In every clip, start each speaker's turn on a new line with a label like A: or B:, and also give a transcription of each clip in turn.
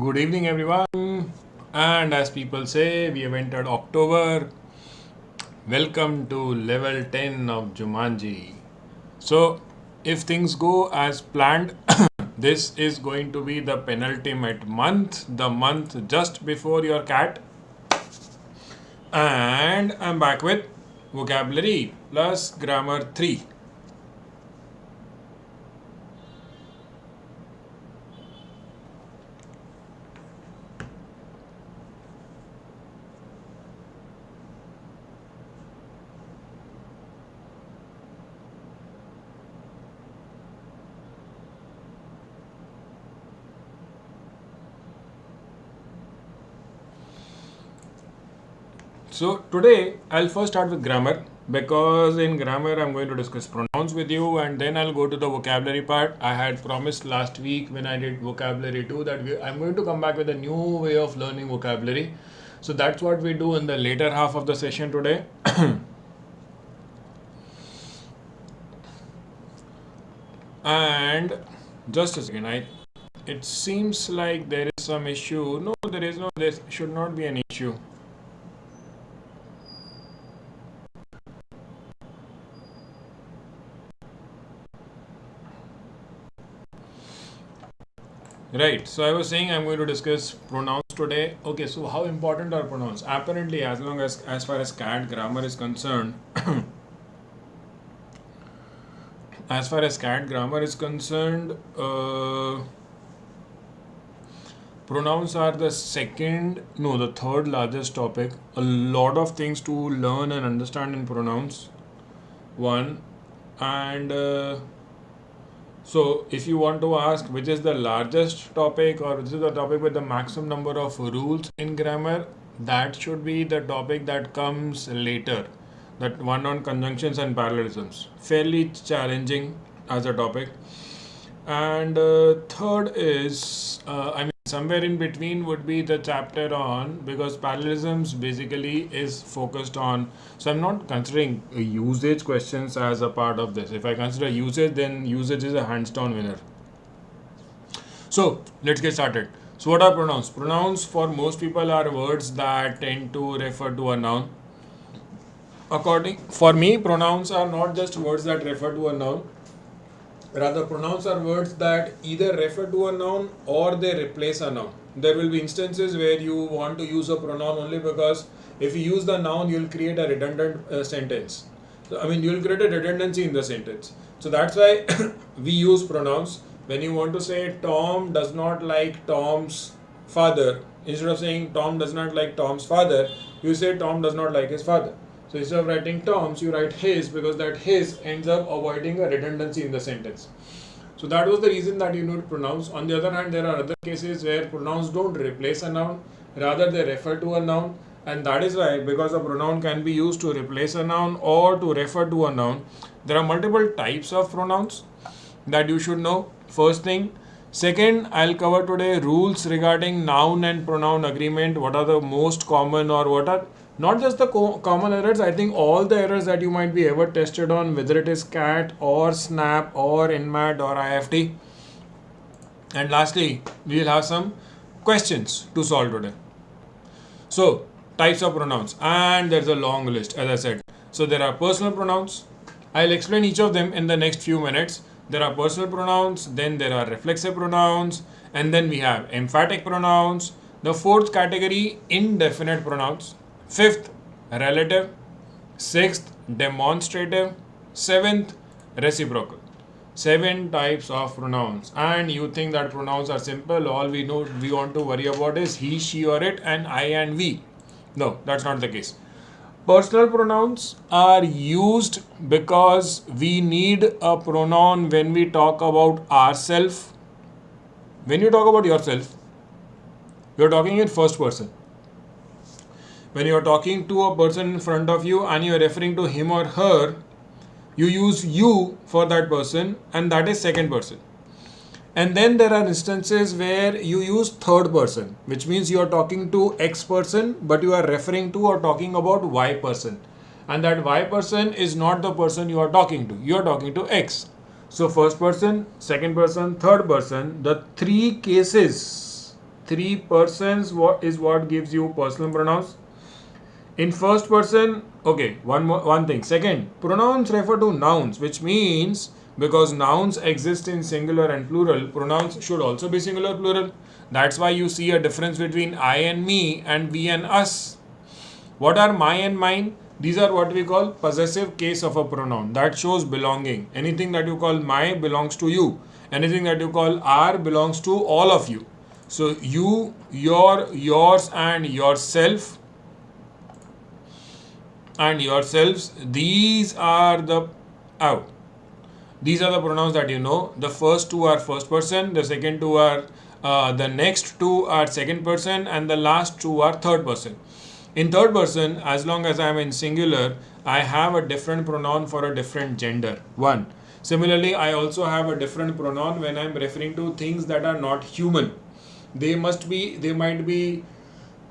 A: Good evening, everyone. And as people say, we have entered October. Welcome to level 10 of Jumanji. So, if things go as planned, this is going to be the penultimate month, the month just before your cat. And I'm back with vocabulary plus grammar 3. So today I'll first start with grammar because in grammar I'm going to discuss pronouns with you and then I'll go to the vocabulary part. I had promised last week when I did vocabulary 2 that I'm going to come back with a new way of learning vocabulary. So that's what we do in the later half of the session today. And just a second, it seems like there is some issue. No, there should not be an issue. Right, so I was saying I'm going to discuss pronouns today. Okay, so how important are pronouns? Apparently, as far as CAT grammar is concerned, pronouns are the third largest topic. A lot of things to learn and understand in pronouns. So if you want to ask which is the largest topic or which is the topic with the maximum number of rules in grammar, that should be the topic that comes later. That one on conjunctions and parallelisms. Fairly challenging as a topic. And third is, somewhere in between would be the chapter on, because parallelisms basically is focused on, so I'm not considering usage questions as a part of this. If I consider usage, then usage is a hands down winner. So let's get started. So what are pronouns? Pronouns for most people are words that tend to refer to a noun. For me, pronouns are not just words that refer to a noun. Rather, pronouns are words that either refer to a noun or they replace a noun. There will be instances where you want to use a pronoun only because if you use the noun, you'll create a redundant sentence. You'll create a redundancy in the sentence. So that's why we use pronouns. When you want to say Tom does not like Tom's father, instead of saying Tom does not like Tom's father, you say Tom does not like his father. So instead of writing Tom's, you write his, because that his ends up avoiding a redundancy in the sentence. So that was the reason that you need pronouns. On the other hand, there are other cases where pronouns don't replace a noun, rather they refer to a noun. And that is why, because a pronoun can be used to replace a noun or to refer to a noun, there are multiple types of pronouns that you should know. First thing. Second, I'll cover today rules regarding noun and pronoun agreement. What are the most common, or what are not just the common errors, I think all the errors that you might be ever tested on, whether it is CAT or SNAP or INMAT or IFT. And lastly, we will have some questions to solve today. So, types of pronouns, and there's a long list, as I said. So there are personal pronouns. I'll explain each of them in the next few minutes. There are personal pronouns, then there are reflexive pronouns, and then we have emphatic pronouns. The fourth category, indefinite pronouns. Fifth, relative. Sixth, demonstrative. Seventh, reciprocal. 7 types of pronouns. And you think that pronouns are simple, all we want to worry about is he, she or it, and I and we. No, that's not the case. Personal pronouns are used because we need a pronoun when we talk about ourselves. When you talk about yourself, you're talking in first person. When you're talking to a person in front of you and you're referring to him or her, you use you for that person, and that is second person. And then there are instances where you use third person, which means you are talking to X person, but you are referring to or talking about Y person. And that Y person is not the person you are talking to. You are talking to X. So first person, second person, third person, the three cases three persons is what gives you personal pronouns. In first person, okay, one thing. Second, pronouns refer to nouns, which means because nouns exist in singular and plural, pronouns should also be singular plural. That's why you see a difference between I and me and we and us. What are my and mine? These are what we call possessive case of a pronoun. That shows belonging. Anything that you call my belongs to you. Anything that you call our belongs to all of you. So you, your, yours and yourself and yourselves, these are the pronouns that you know. The first two are first person, the second two are the next two are second person, and the last two are third person. In third person, as long as I am in singular, I have a different pronoun for a different gender. One. Similarly, I also have a different pronoun when I am referring to things that are not human. They might be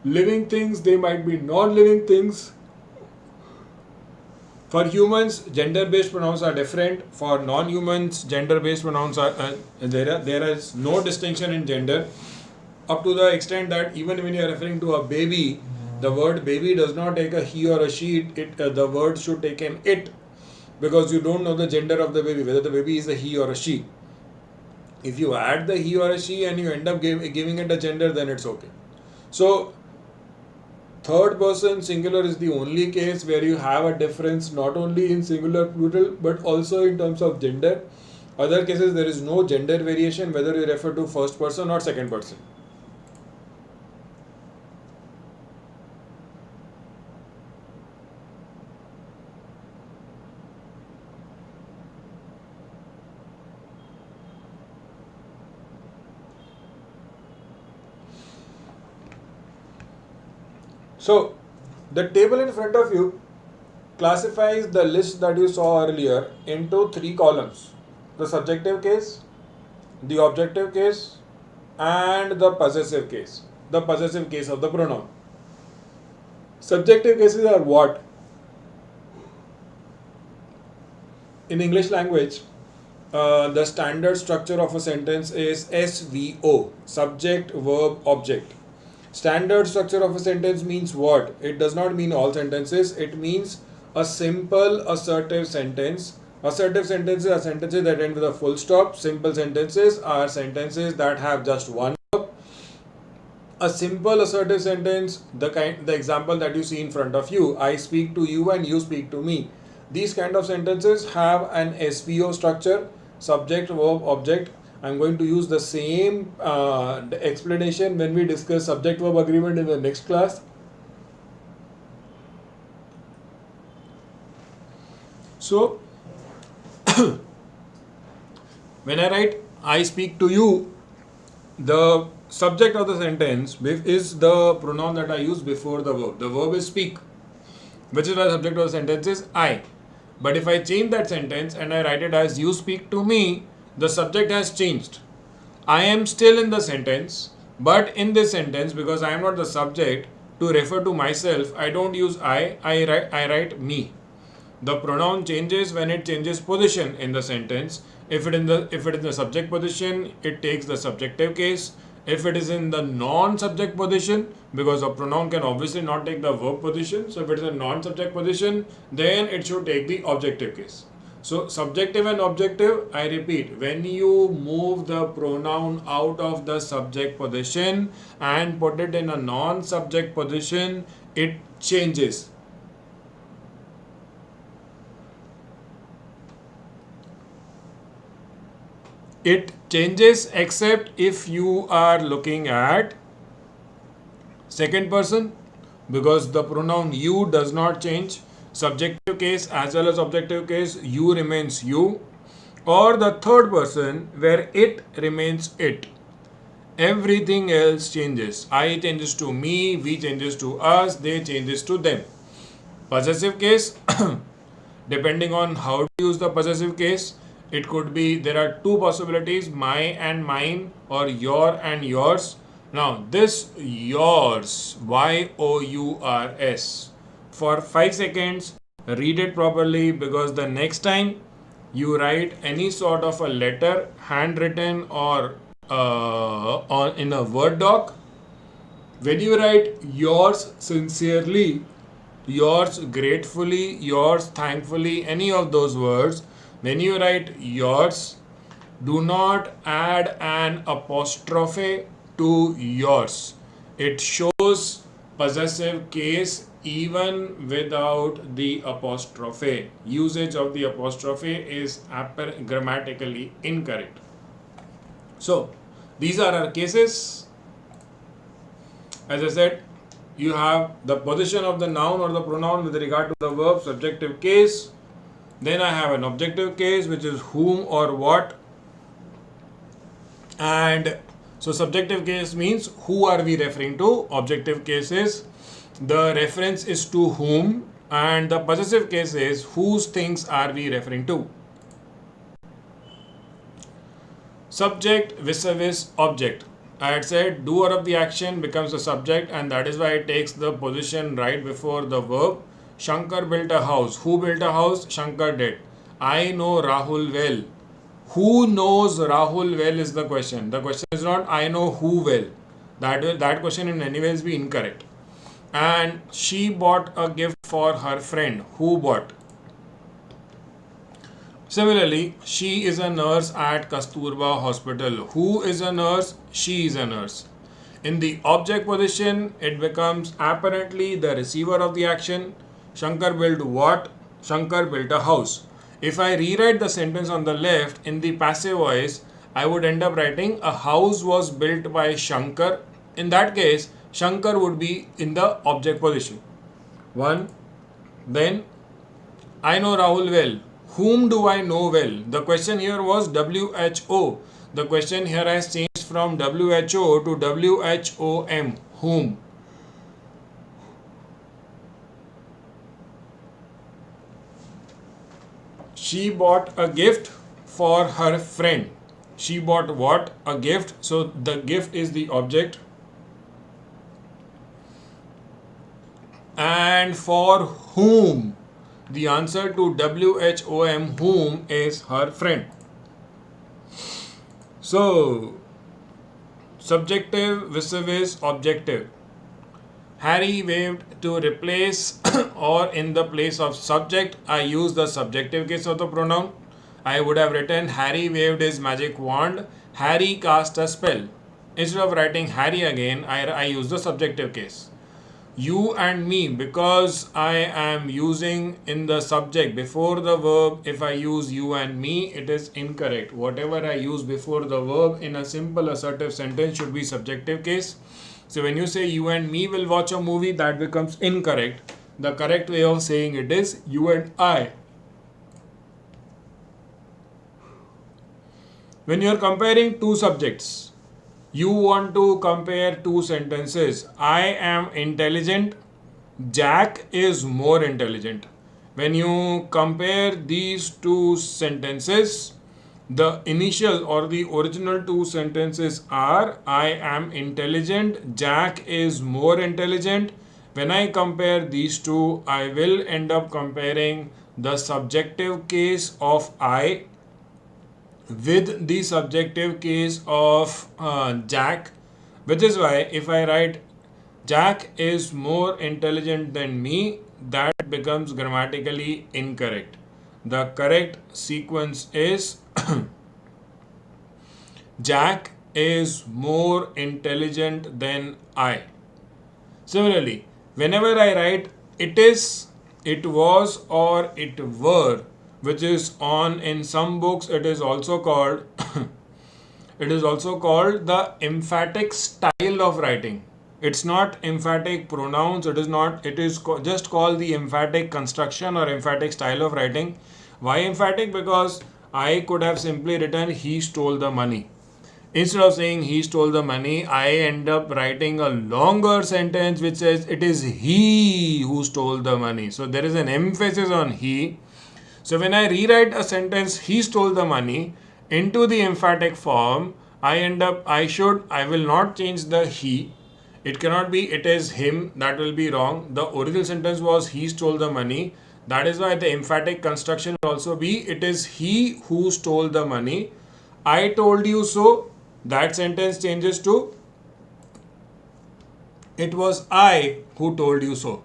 A: living things, they might be non-living things. For humans, gender-based pronouns are different. For non-humans, gender-based pronouns are there is no distinction in gender, up to the extent that even when you are referring to a baby, the word baby does not take a he or a she. The word should take an it, because you don't know the gender of the baby, whether the baby is a he or a she. If you add the he or a she and you end up giving it a gender, then it's okay. So third person singular is the only case where you have a difference not only in singular plural but also in terms of gender. Other cases there is no gender variation whether you refer to first person or second person. So, the table in front of you classifies the list that you saw earlier into three columns: the subjective case, the objective case, and the possessive case. The possessive case of the pronoun. Subjective cases are what? In English language, the standard structure of a sentence is SVO, subject, verb, object. Standard structure of a sentence means what? It does not mean all sentences. It means a simple assertive sentence. Assertive sentences are sentences that end with a full stop. Simple sentences are sentences that have just one verb. A simple assertive sentence, the example that you see in front of you, I speak to you and you speak to me. These kind of sentences have an SVO structure, subject, verb, object. I'm going to use the same explanation when we discuss subject-verb agreement in the next class. So, when I write I speak to you, the subject of the sentence is the pronoun that I use before the verb. The verb is speak, which is why the subject of the sentence is I. But if I change that sentence and I write it as you speak to me, the subject has changed. I am still in the sentence, but in this sentence, because I am not the subject, to refer to myself, I don't use I write me. The pronoun changes when it changes position in the sentence. If it is in the subject position, it takes the subjective case. If it is in the non-subject position, because a pronoun can obviously not take the verb position, so if it is a non-subject position, then it should take the objective case. So, subjective and objective, I repeat, when you move the pronoun out of the subject position and put it in a non-subject position, it changes. It changes except if you are looking at second person, because the pronoun you does not change. Subjective case as well as objective case, you remains you, or the third person where it remains it. Everything else changes. I changes to me, we changes to us, they changes to them. Possessive case, depending on how to use the possessive case, it could be, there are two possibilities, my and mine or your and yours. Now this yours, yours, for 5 seconds, read it properly, because the next time you write any sort of a letter, handwritten or in a Word doc, When you write yours sincerely, yours gratefully, yours thankfully, any of those words, when you write yours, do not add an apostrophe to yours. It shows possessive case even without the apostrophe. Usage of the apostrophe is grammatically incorrect. So, these are our cases. As I said, you have the position of the noun or the pronoun with regard to the verb, subjective case. Then I have an objective case, which is whom or what. And so subjective case means who are we referring to. Objective case is the reference is to whom, and the possessive case is whose things are we referring to. Subject vis-a-vis object. I had said doer of the action becomes the subject, and that is why it takes the position right before the verb. Shankar built a house. Who built a house? Shankar did. I know Rahul well. Who knows Rahul well is the question. The question is not I know who well. That question in any ways be incorrect. And she bought a gift for her friend. Who bought? Similarly, she is a nurse at Kasturba Hospital. Who is a nurse? She is a nurse. In the object position, it becomes apparently the receiver of the action. Shankar built what? Shankar built a house. If I rewrite the sentence on the left in the passive voice, I would end up writing a house was built by Shankar. In that case, Shankar would be in the object position. One. Then, I know Rahul well. Whom do I know well? The question here was WHO. The question here has changed from WHO to WHOM. Whom? She bought a gift for her friend. She bought what? A gift. So the gift is the object. And for whom? The answer to WHOM, whom, is her friend. So, subjective vis-a-vis objective. Harry waved to replace or in the place of subject. I use the subjective case of the pronoun. I would have written Harry waved his magic wand. Harry cast a spell. Instead of writing Harry again, I use the subjective case. You and me, because I am using in the subject before the verb. If I use you and me, it is incorrect. Whatever I use before the verb in a simple assertive sentence should be subjective case. So when you say you and me will watch a movie, that becomes incorrect. The correct way of saying it is you and I. When you are comparing two subjects, you want to compare two sentences. I am intelligent. Jack is more intelligent. When you compare these two sentences, the initial or the original two sentences are I am intelligent, Jack is more intelligent. When I compare these two, I will end up comparing the subjective case of I with the subjective case of Jack, which is why if I write Jack is more intelligent than me, that becomes grammatically incorrect. The correct sequence is Jack is more intelligent than I. Similarly, whenever I write it is, it was, or it were, which is on in some books, it is also called the emphatic style of writing. It's not emphatic pronouns, it is just called the emphatic construction or emphatic style of writing. Why emphatic? Because I could have simply written he stole the money. Instead of saying he stole the money, I end up writing a longer sentence which says it is he who stole the money. So there is an emphasis on he. So when I rewrite a sentence he stole the money into the emphatic form, I will not change the he. It cannot be it is him, that will be wrong. The original sentence was he stole the money. That is why the emphatic construction will also be it is he who stole the money. I told you so. That sentence changes to It was I who told you so.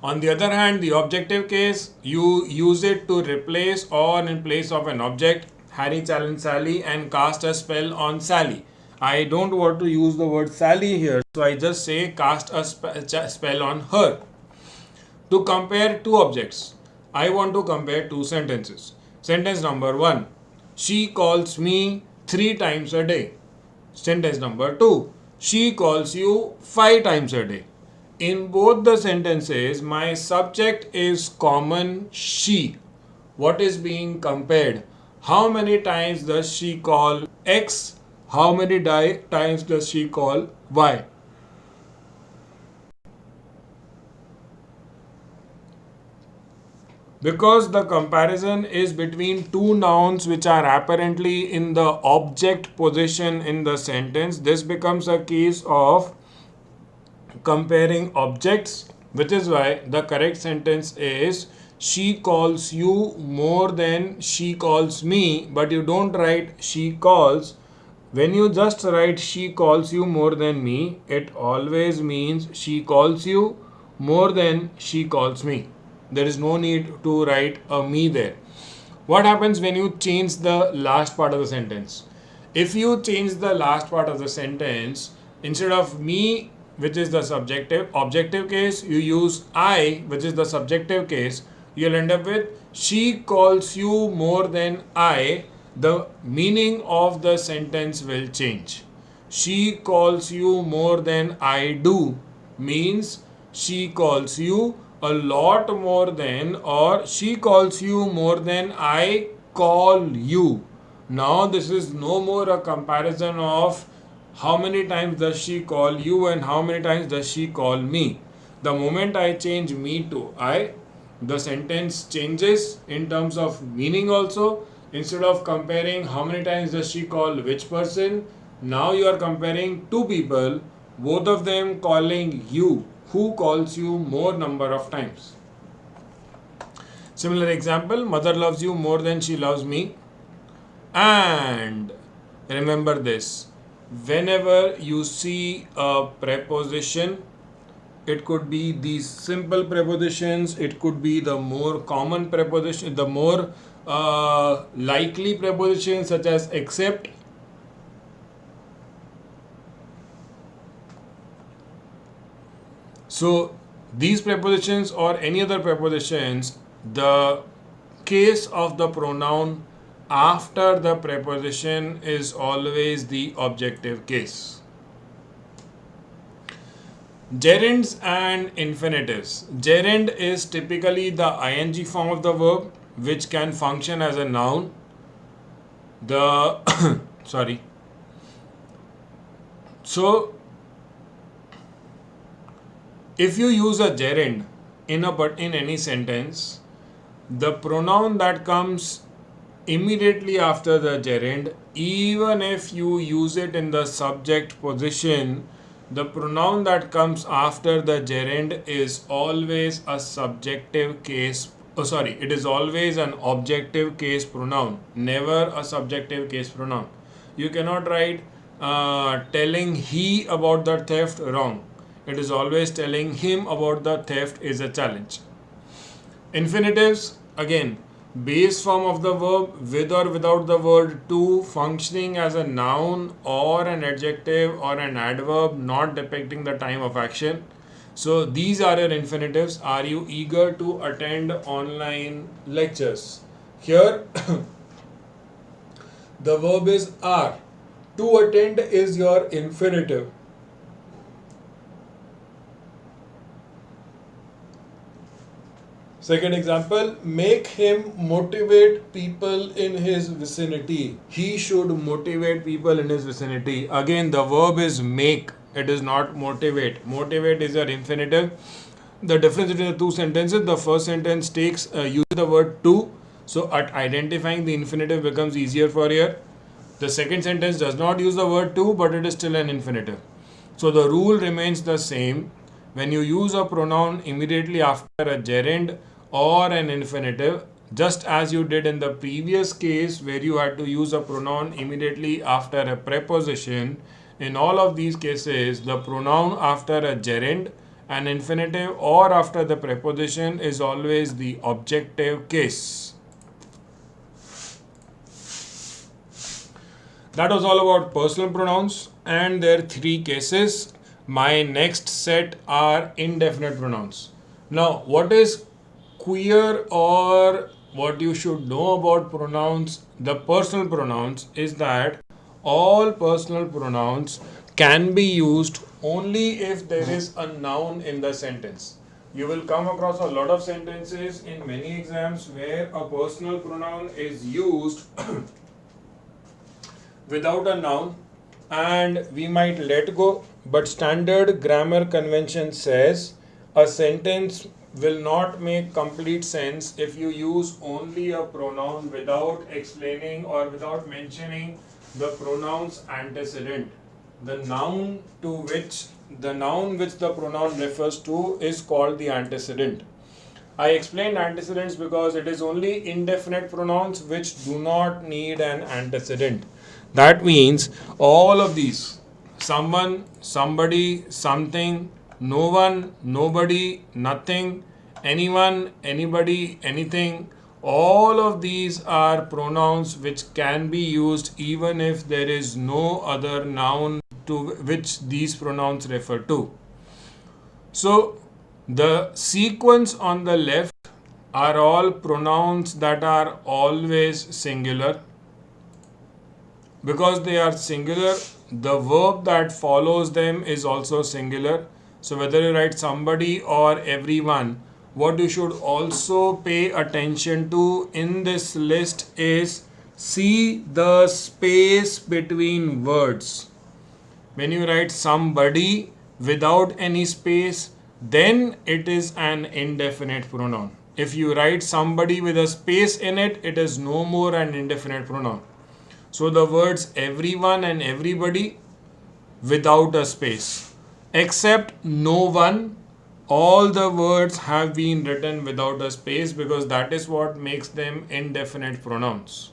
A: On the other hand, the objective case, you use it to replace or in place of an object. Harry challenged Sally and cast a spell on Sally. I don't want to use the word Sally here, so I just say cast a spell on her. To compare two objects, I want to compare two sentences. Sentence number 1, she calls me 3 times a day. Sentence number 2, she calls you 5 times a day. In both the sentences, my subject is common she. What is being compared? How many times does she call X? How many times does she call Y? Because the comparison is between two nouns which are apparently in the object position in the sentence, this becomes a case of comparing objects, which is why the correct sentence is she calls you more than she calls me, but you don't write she calls. When you just write she calls you more than me, it always means she calls you more than she calls me. There is no need to write a me there. What happens when you change the last part of the sentence? If you change the last part of the sentence, instead of me, which is the objective case, you use I, which is the subjective case, you'll end up with she calls you more than I. The meaning of the sentence will change. She calls you more than I do means she calls you a lot more than, or she calls you more than I call you. Now this is no more a comparison of how many times does she call you and how many times does she call me. The moment I change me to I, the sentence changes in terms of meaning also. Instead of comparing how many times does she call which person, now you are comparing two people, both of them calling you. Who calls you more number of times? Similar example, mother loves you more than she loves me. And remember this, whenever you see a preposition, it could be these simple prepositions, it could be the more common preposition, the more likely prepositions such as except. So these prepositions or any other prepositions, the case of the pronoun after the preposition is always the objective case. Gerunds and infinitives. Gerund is typically the ing form of the verb which can function as a noun. So if you use a gerund in any sentence, the pronoun that comes immediately after the gerund, even if you use it in the subject position, the pronoun that comes after the gerund is always a subjective case. It is always an objective case pronoun, never a subjective case pronoun. You cannot write telling he about the theft, wrong. It is always telling him about the theft is a challenge. Infinitives, again, base form of the verb with or without the word to, functioning as a noun or an adjective or an adverb, not depicting the time of action. So these are your infinitives. Are you eager to attend online lectures? Here the verb is are. To attend is your infinitive. Second example, make him motivate people in his vicinity. He should motivate people in his vicinity. Again, the verb is make. It is not motivate. Motivate is your infinitive. The difference between the two sentences, the first sentence uses the word to. So at identifying the infinitive becomes easier for you. The second sentence does not use the word to, but it is still an infinitive. So the rule remains the same. When you use a pronoun immediately after a gerund or an infinitive, just as you did in the previous case where you had to use a pronoun immediately after a preposition, In all of these cases, the pronoun after a gerund, an infinitive, or after the preposition is always the objective case. That was all about personal pronouns and their three cases. My next set are indefinite pronouns. Now, what is queer or what you should know about pronouns, the personal pronouns, is that all personal pronouns can be used only if there is a noun in the sentence. You will come across a lot of sentences in many exams where a personal pronoun is used without a noun and we might let go, but standard grammar convention says a sentence will not make complete sense if you use only a pronoun without explaining or without mentioning the pronoun's antecedent. The noun which the pronoun refers to is called the antecedent. I explained antecedents because it is only indefinite pronouns which do not need an antecedent. That means all of these, someone, somebody, something, no one, nobody, nothing, anyone, anybody, anything, all of these are pronouns which can be used even if there is no other noun to which these pronouns refer to. So the sequence on the left are all pronouns that are always singular. Because they are singular, the verb that follows them is also singular. So whether you write somebody or everyone, what you should also pay attention to in this list is see the space between words. When you write somebody without any space, then it is an indefinite pronoun. If you write somebody with a space in it, it is no more an indefinite pronoun. So the words everyone and everybody without a space, except no one, all the words have been written without a space because that is what makes them indefinite pronouns.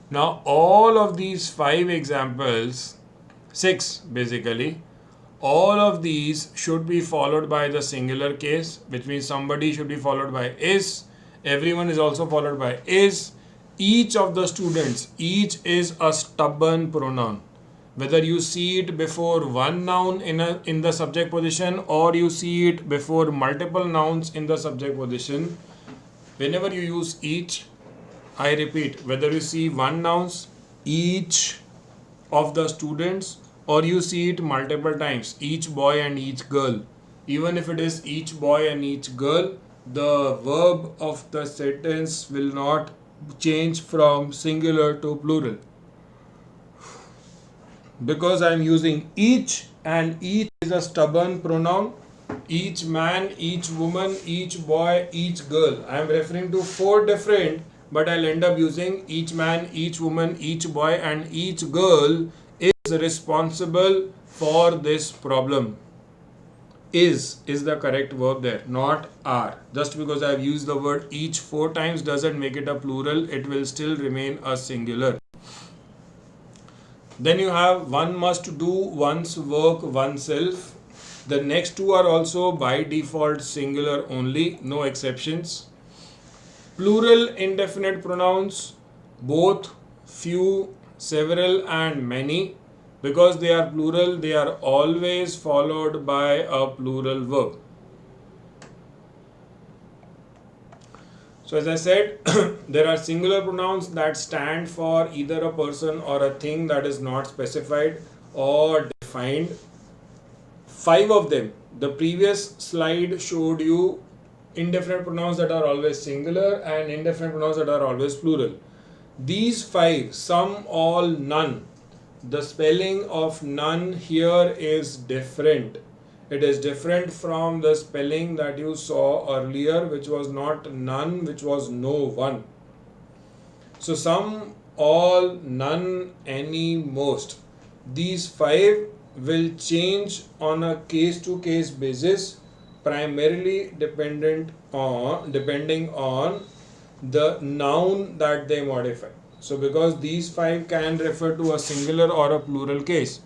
A: Now all of these 5 examples, 6 basically, all of these should be followed by the singular case, which means somebody should be followed by is, everyone is also followed by is, each of the students, each is a stubborn pronoun. Whether you see it before one noun in the subject position or you see it before multiple nouns in the subject position, whenever you use each, I repeat, whether you see one nouns, each of the students, or you see it multiple times, each boy and each girl. Even if it is each boy and each girl, the verb of the sentence will not change from singular to plural. Because I am using each and each is a stubborn pronoun, each man, each woman, each boy, each girl. I am referring to 4 different, but I'll end up using each man, each woman, each boy and each girl is responsible for this problem. Is the correct verb there, not are. Just because I have used the word each 4 times doesn't make it a plural, it will still remain a singular. Then you have one must do one's work oneself. The next 2 are also by default singular only, no exceptions. Plural indefinite pronouns, both, few, several and many. Because they are plural, they are always followed by a plural verb. So as I said, there are singular pronouns that stand for either a person or a thing that is not specified or defined. 5 of them. The previous slide showed you indefinite pronouns that are always singular and indefinite pronouns that are always plural. These 5, some, all, none. The spelling of none here is different. It is different from the spelling that you saw earlier, which was not none, which was no one. So some, all, none, any, most. These 5 will change on a case-to-case basis, primarily depending on the noun that they modify. So because these five can refer to a singular or a plural case.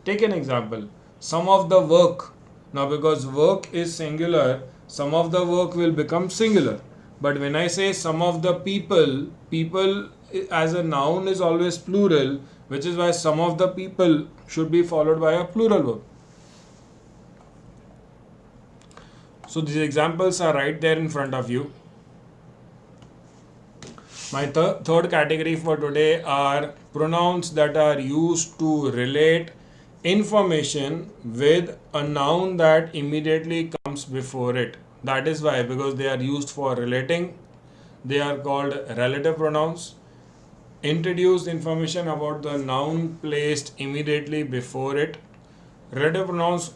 A: Take an example. Some of the work. Now because work is singular, some of the work will become singular. But when I say some of the people, people as a noun is always plural, which is why some of the people should be followed by a plural verb. So these examples are right there in front of you. My third category for today are pronouns that are used to relate information with a noun that immediately comes before it. That is why, because they are used for relating, they are called relative pronouns. Introduce information about the noun placed immediately before it. Relative pronouns,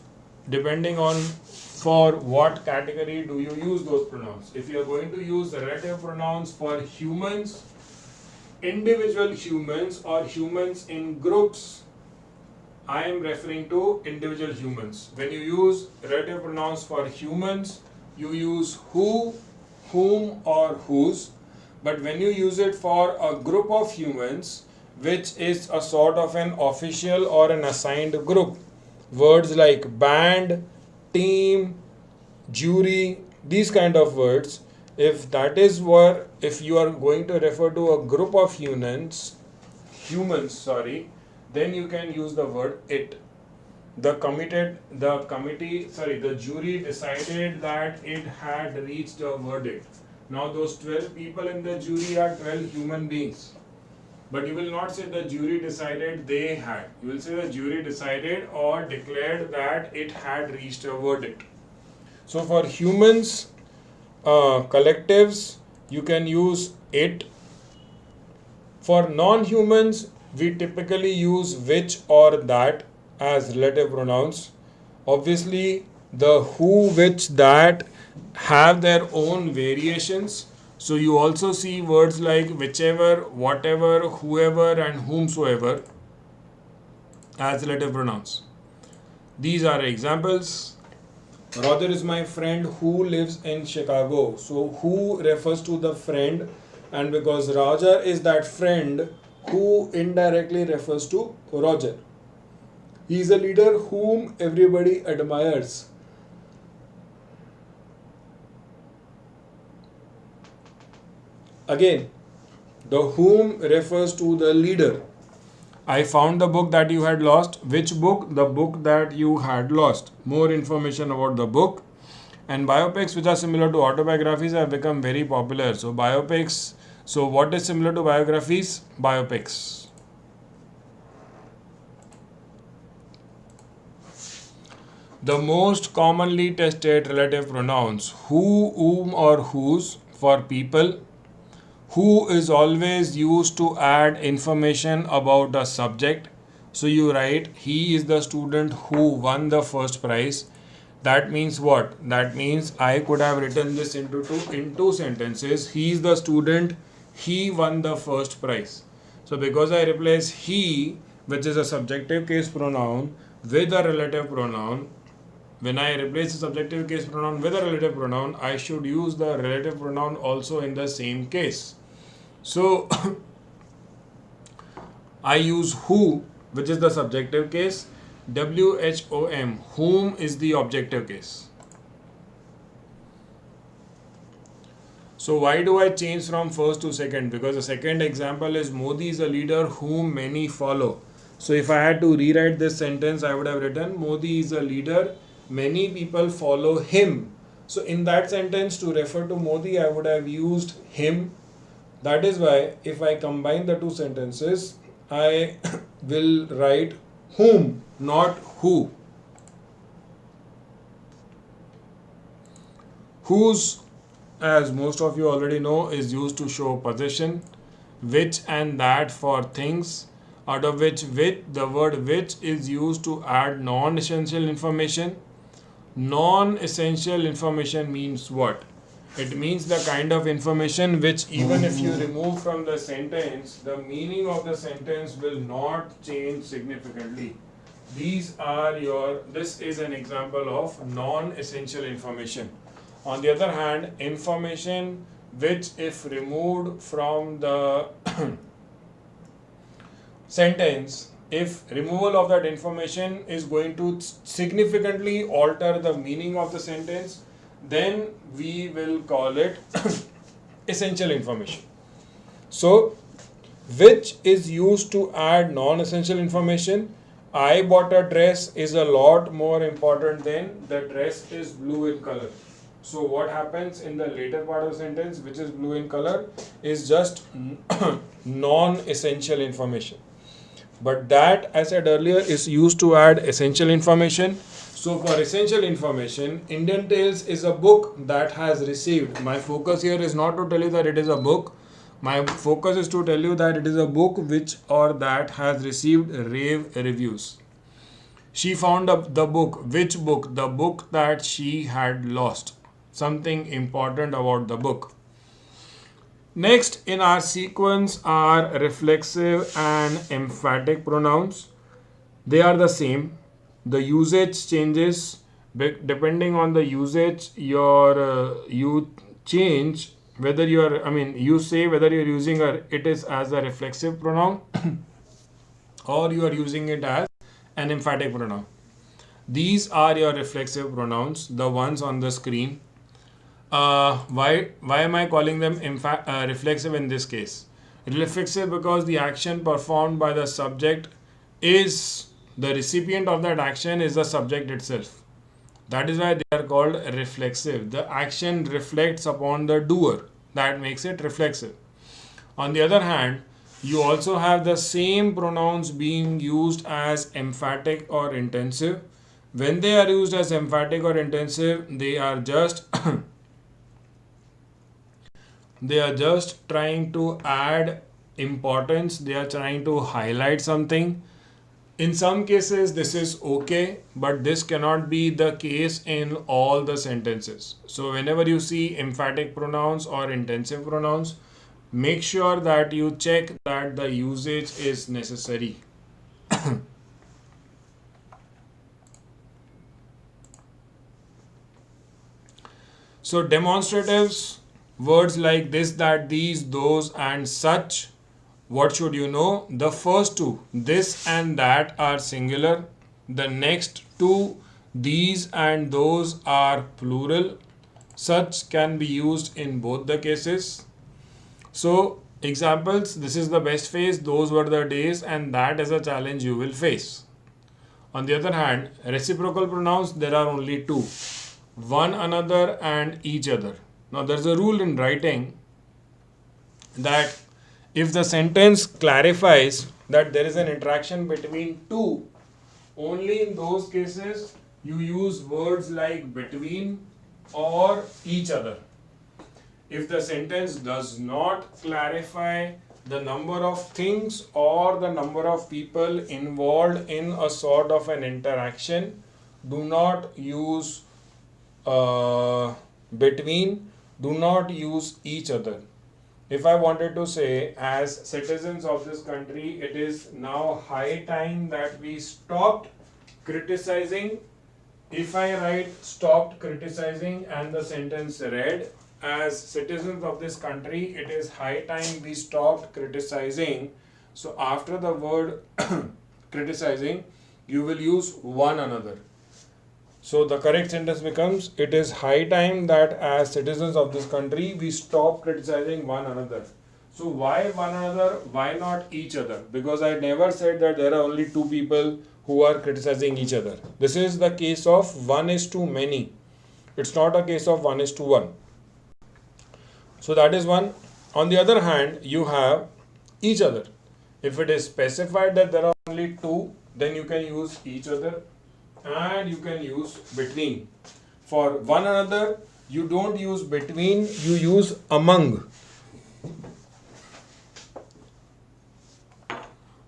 A: depending on for what category do you use those pronouns. If you are going to use relative pronouns for humans, individual humans, or humans in groups, I am referring to individual humans. When you use relative pronouns for humans, you use who, whom, or whose. But when you use it for a group of humans, which is a sort of an official or an assigned group, words like band, team, jury, these kind of words, if if you are going to refer to a group of humans, then you can use the word it. The jury decided that it had reached a verdict. Now those 12 people in the jury are 12 human beings. But you will not say the jury decided they had. You will say the jury decided or declared that it had reached a verdict. So for humans, collectives, you can use it. For non-humans, we typically use which or that as relative pronouns. Obviously, the who, which, that have their own variations. So you also see words like whichever, whatever, whoever, and whomsoever as relative pronouns. These are examples. Roger is my friend who lives in Chicago. So who refers to the friend, and because Roger is that friend, who indirectly refers to Roger. He is a leader whom everybody admires. Again, the whom refers to the leader. I found the book that you had lost. Which book? The book that you had lost. More information about the book. And biopics, which are similar to autobiographies, have become very popular. So biopics. So what is similar to biographies? Biopics. The most commonly tested relative pronouns: who, whom, or whose for people. Who is always used to add information about a subject. So you write, he is the student who won the first prize. That means what? That means I could have written this in two sentences. He is the student, he won the first prize. So because I replace he, which is a subjective case pronoun, with a relative pronoun, when I replace the subjective case pronoun with a relative pronoun, I should use the relative pronoun also in the same case. So I use who, which is the subjective case, whom, whom is the objective case. So why do I change from first to second? Because the second example is Modi is a leader whom many follow. So if I had to rewrite this sentence, I would have written Modi is a leader, many people follow him. So in that sentence, to refer to Modi, I would have used him. That is why if I combine the two sentences, I will write whom, not who. Whose, as most of you already know, is used to show possession. Which and that for things, out of which the word which is used to add non-essential information. Non-essential information means what? It means the kind of information which even if you remove from the sentence, the meaning of the sentence will not change significantly. This is an example of non-essential information. On the other hand, information which if removed from the sentence, if removal of that information is going to significantly alter the meaning of the sentence, then we will call it essential information. So, which is used to add non-essential information. I bought a dress is a lot more important than the dress is blue in color. So what happens in the later part of the sentence, which is blue in color, is just non-essential information. But that, as I said earlier, is used to add essential information. So for essential information, Indian Tales is a book that has received. My focus here is not to tell you that it is a book. My focus is to tell you that it is a book which or that has received rave reviews. She found the book. Which book? The book that she had lost. Something important about the book. Next in our sequence are reflexive and emphatic pronouns. They are the same. The usage changes depending on the usage. You change whether you are. You say whether you are using it is as a reflexive pronoun or you are using it as an emphatic pronoun. These are your reflexive pronouns, the ones on the screen. Why am I calling them reflexive in this case? Reflexive because the action performed by the subject is the recipient of that action is the subject itself. That is why they are called reflexive. The action reflects upon the doer. That makes it reflexive. On the other hand, you also have the same pronouns being used as emphatic or intensive. When they are used as emphatic or intensive, they are just trying to add importance. They are trying to highlight something. In some cases, this is okay, but this cannot be the case in all the sentences. So whenever you see emphatic pronouns or intensive pronouns, make sure that you check that the usage is necessary. So demonstratives, words like this, that, these, those, and such. What should you know? The first two, this and that, are singular. The next two, these and those, are plural. Such can be used in both the cases. So, examples, this is the best phase, those were the days, and that is a challenge you will face. On the other hand, reciprocal pronouns, there are only two, one another and each other. Now, there's a rule in writing that if the sentence clarifies that there is an interaction between two, only in those cases you use words like between or each other. If the sentence does not clarify the number of things or the number of people involved in a sort of an interaction, do not use between, do not use each other. If I wanted to say, as citizens of this country, it is now high time that we stopped criticizing. If I write stopped criticizing and the sentence read, as citizens of this country, it is high time we stopped criticizing. So after the word criticizing, you will use one another. So the correct sentence becomes, it is high time that as citizens of this country, we stop criticizing one another. So why one another? Why not each other? Because I never said that there are only two people who are criticizing each other. This is the case of one is to many. It's not a case of one is to one. So that is one. On the other hand, you have each other. If it is specified that there are only two, then you can use each other. And you can use between. For one another, you don't use between, you use among.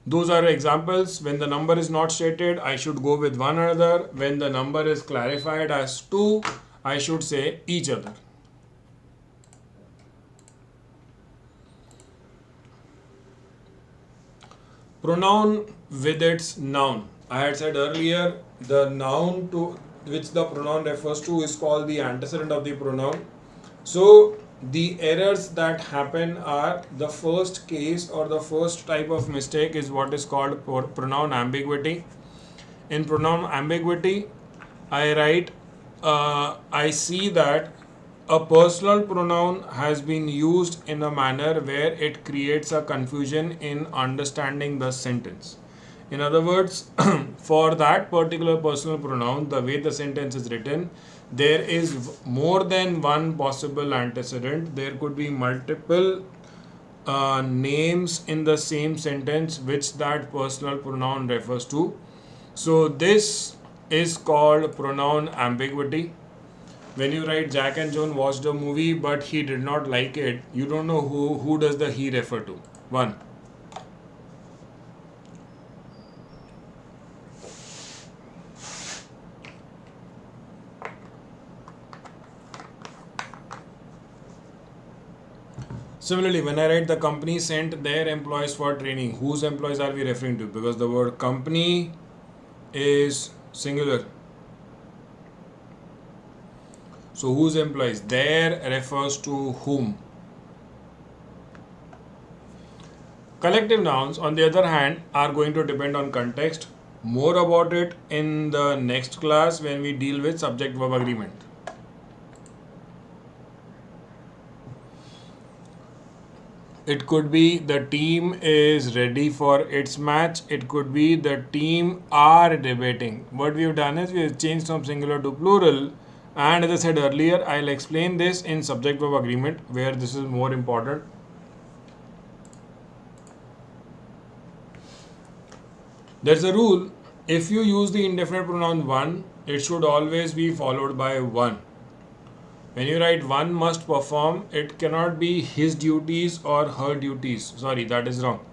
A: Those are examples. When the number is not stated, I should go with one another. When the number is clarified as two, I should say each other. Pronoun with its noun. I had said earlier, the noun to which the pronoun refers to is called the antecedent of the pronoun. So the errors that happen are, the first case or the first type of mistake is what is called pronoun ambiguity. In pronoun ambiguity, I write, I see that a personal pronoun has been used in a manner where it creates a confusion in understanding the sentence. In other words, for that particular personal pronoun, the way the sentence is written, there is more than one possible antecedent. There could be multiple names in the same sentence which that personal pronoun refers to. So this is called pronoun ambiguity. When you write Jack and Joan watched a movie but he did not like it, you don't know who does the he refer to. One. Similarly, when I write the company sent their employees for training, whose employees are we referring to? Because the word company is singular. So whose employees? Their refers to whom? Collective nouns, on the other hand, are going to depend on context. More about it in the next class when we deal with subject-verb agreement. It could be the team is ready for its match. It could be the team are debating. What we have done is we have changed from singular to plural. And as I said earlier, I'll explain this in subject-verb agreement where this is more important. There's a rule. If you use the indefinite pronoun one, it should always be followed by one. When you write one must perform, it cannot be his duties or her duties. Sorry, that is wrong.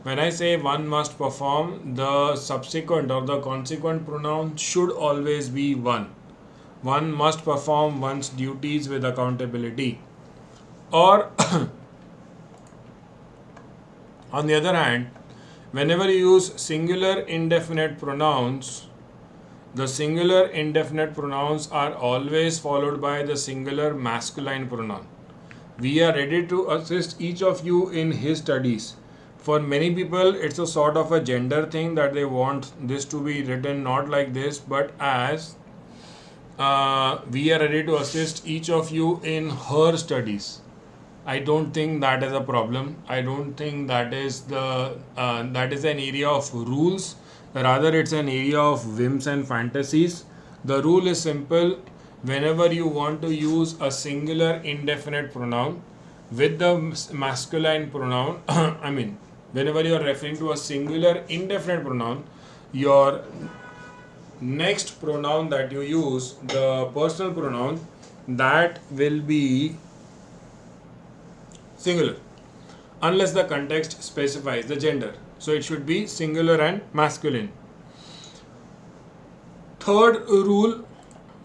A: When I say one must perform, the subsequent or the consequent pronoun should always be one. One must perform one's duties with accountability. Or, on the other hand, whenever you use singular indefinite pronouns, the singular indefinite pronouns are always followed by the singular masculine pronoun. We are ready to assist each of you in his studies. For many people, it's a sort of a gender thing that they want this to be written not like this, but as we are ready to assist each of you in her studies. I don't think that is a problem. I don't think that is an area of rules. Rather, it's an area of whims and fantasies. The rule is simple. Whenever you want to use a singular indefinite pronoun with the masculine pronoun, whenever you are referring to a singular indefinite pronoun, your next pronoun that you use, the personal pronoun, that will be singular unless the context specifies the gender. So it should be singular and masculine. Third rule,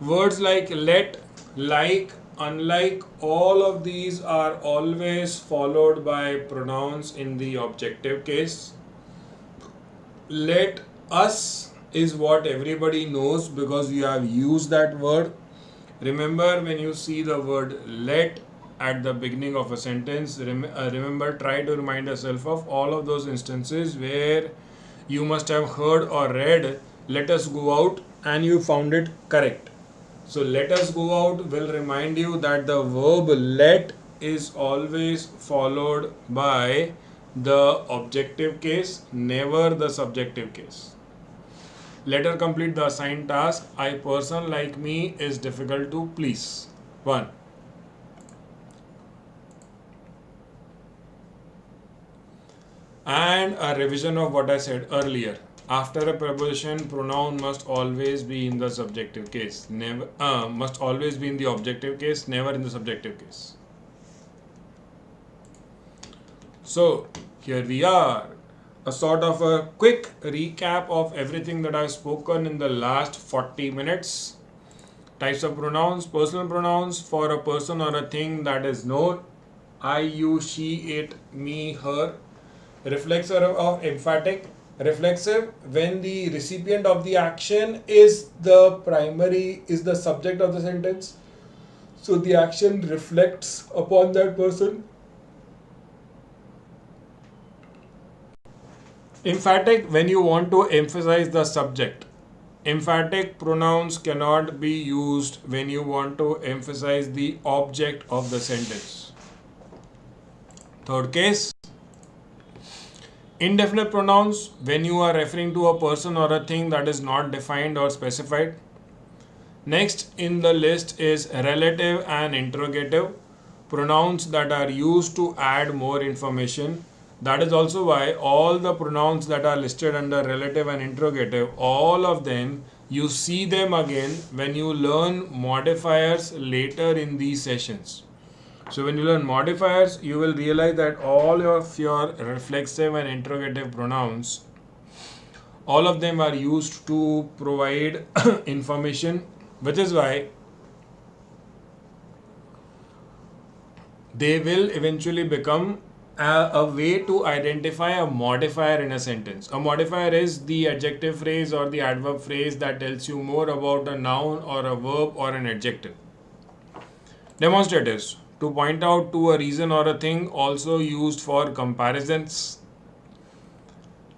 A: words like let, like, unlike, all of these are always followed by pronouns in the objective case. Let us is what everybody knows because you have used that word. Remember, when you see the word let at the beginning of a sentence, remember, try to remind yourself of all of those instances where you must have heard or read let us go out and you found it correct. So let us go out will remind you that the verb let is always followed by the objective case, never the subjective case. Let her complete the assigned task. A person like me is difficult to please. 1. And a revision of what I said earlier. After a preposition, pronoun must always be in the subjective case. Never must always be in the objective case, never in the subjective case. So here we are. A sort of a quick recap of everything that I've spoken in the last 40 minutes. Types of pronouns, personal pronouns for a person or a thing that is known. I, you, she, it, me, her. Reflexive or emphatic. Reflexive when the recipient of the action is the subject of the sentence. So the action reflects upon that person. Emphatic when you want to emphasize the subject. Emphatic pronouns cannot be used when you want to emphasize the object of the sentence. Third case, indefinite pronouns when you are referring to a person or a thing that is not defined or specified. Next in the list is relative and interrogative, pronouns that are used to add more information. That is also why all the pronouns that are listed under relative and interrogative, all of them, you see them again when you learn modifiers later in these sessions. So when you learn modifiers, you will realize that all of your reflexive and interrogative pronouns, all of them are used to provide information, which is why they will eventually become a way to identify a modifier in a sentence. A modifier is the adjective phrase or the adverb phrase that tells you more about a noun or a verb or an adjective. Demonstratives, to point out to a reason or a thing, also used for comparisons.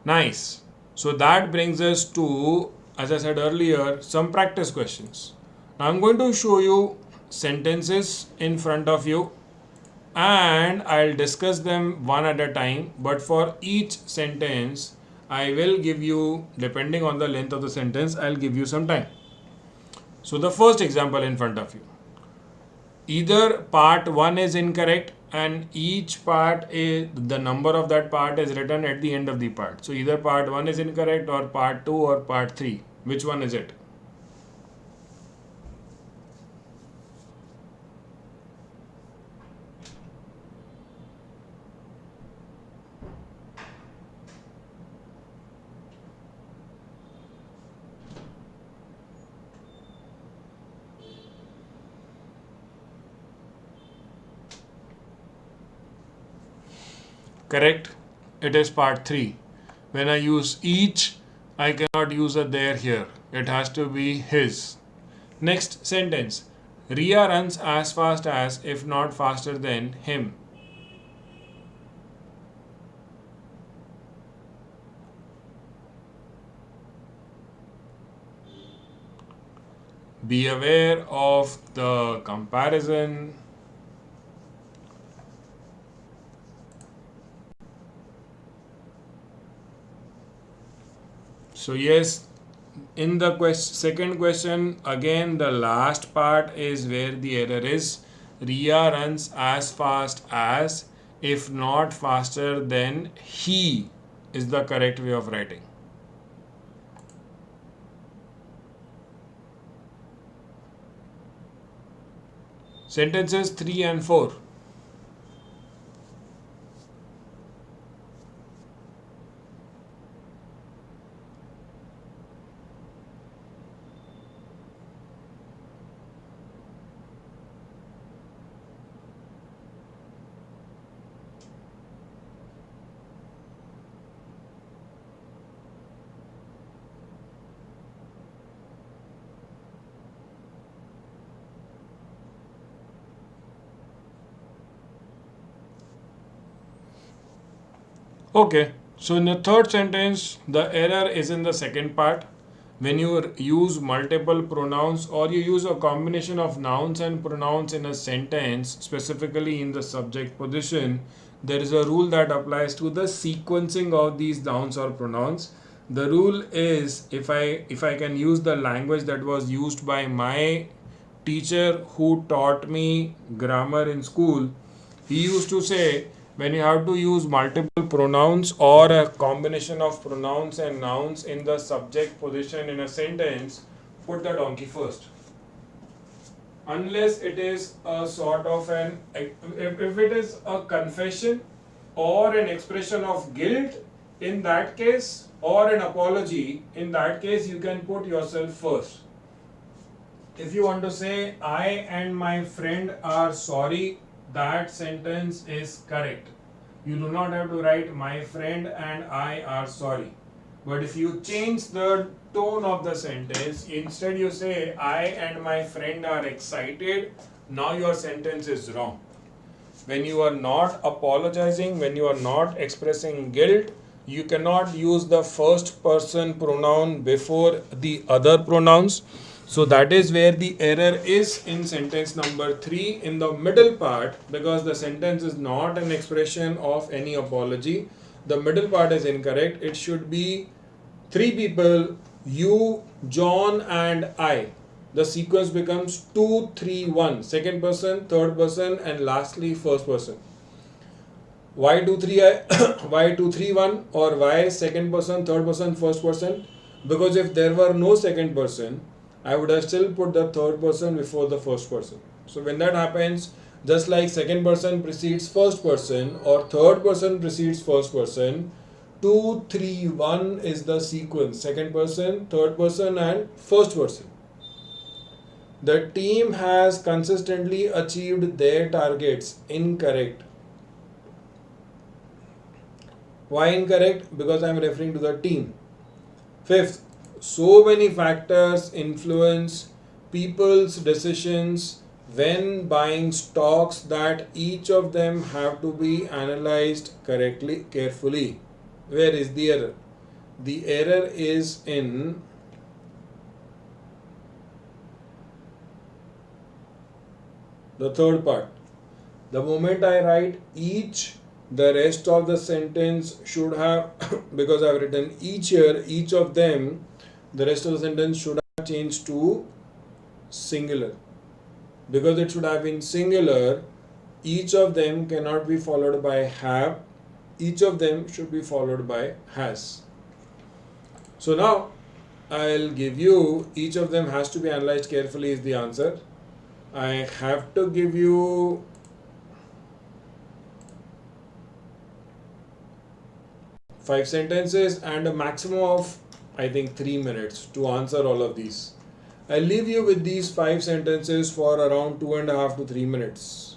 A: Nice. So that brings us to, as I said earlier, some practice questions. Now I'm going to show you sentences in front of you and I'll discuss them one at a time, but for each sentence I will give you, depending on the length of the sentence, I'll give you some time. So the first example in front of you, either part 1 is incorrect and each part is, the number of that part is written at the end of the part. So either part 1 is incorrect or part 2 or part 3. Which one is it? Correct, it is part 3. When I use each, I cannot use a there here. It has to be his. Next sentence, Ria runs as fast as, if not faster than, him. Be aware of the comparison. So yes, in the second question, again the last part is where the error is. Ria runs as fast as, if not faster than, he is the correct way of writing. Sentences 3 and 4. Okay, so in the third sentence, the error is in the second part. When you use multiple pronouns or you use a combination of nouns and pronouns in a sentence, specifically in the subject position, there is a rule that applies to the sequencing of these nouns or pronouns. The rule is, if I can use the language that was used by my teacher who taught me grammar in school, he used to say, when you have to use multiple pronouns or a combination of pronouns and nouns in the subject position in a sentence, put the donkey first. Unless it is a sort of an, if it is a confession or an expression of guilt, in that case, or an apology, in that case you can put yourself first. If you want to say, I and my friend are sorry, that sentence is correct. You do not have to write my friend and I are sorry. But if you change the tone of the sentence, instead you say I and my friend are excited, now your sentence is wrong. When you are not apologizing, when you are not expressing guilt, you cannot use the first person pronoun before the other pronouns. So that is where the error is in sentence number 3 in the middle part, because the sentence is not an expression of any apology. The middle part is incorrect. It should be 3 people, you, John, and I. The sequence becomes 2, 3, 1. Second person, third person, and lastly first person. Why 2, 3, why 2, 3, 1, or why second person, third person, first person? Because if there were no second person, I would have still put the third person before the first person. So when that happens, just like second person precedes first person or third person precedes first person, 2, 3, 1 is the sequence. Second person, third person, and first person. The team has consistently achieved their targets. Incorrect. Why incorrect? Because I am referring to the team. Fifth, so many factors influence people's decisions when buying stocks that each of them have to be analyzed carefully. Where is the error? The error is in the third part. The moment I write each, the rest of the sentence should have, because I have written each here, each of them, the rest of the sentence should have changed to singular. Because it should have been singular, each of them cannot be followed by have, each of them should be followed by has. So now I'll give you, each of them has to be analyzed carefully is the answer. I have to give you five sentences and a maximum of, I think, 3 minutes to answer all of these. I'll leave you with these 5 sentences for around 2.5 to 3 minutes.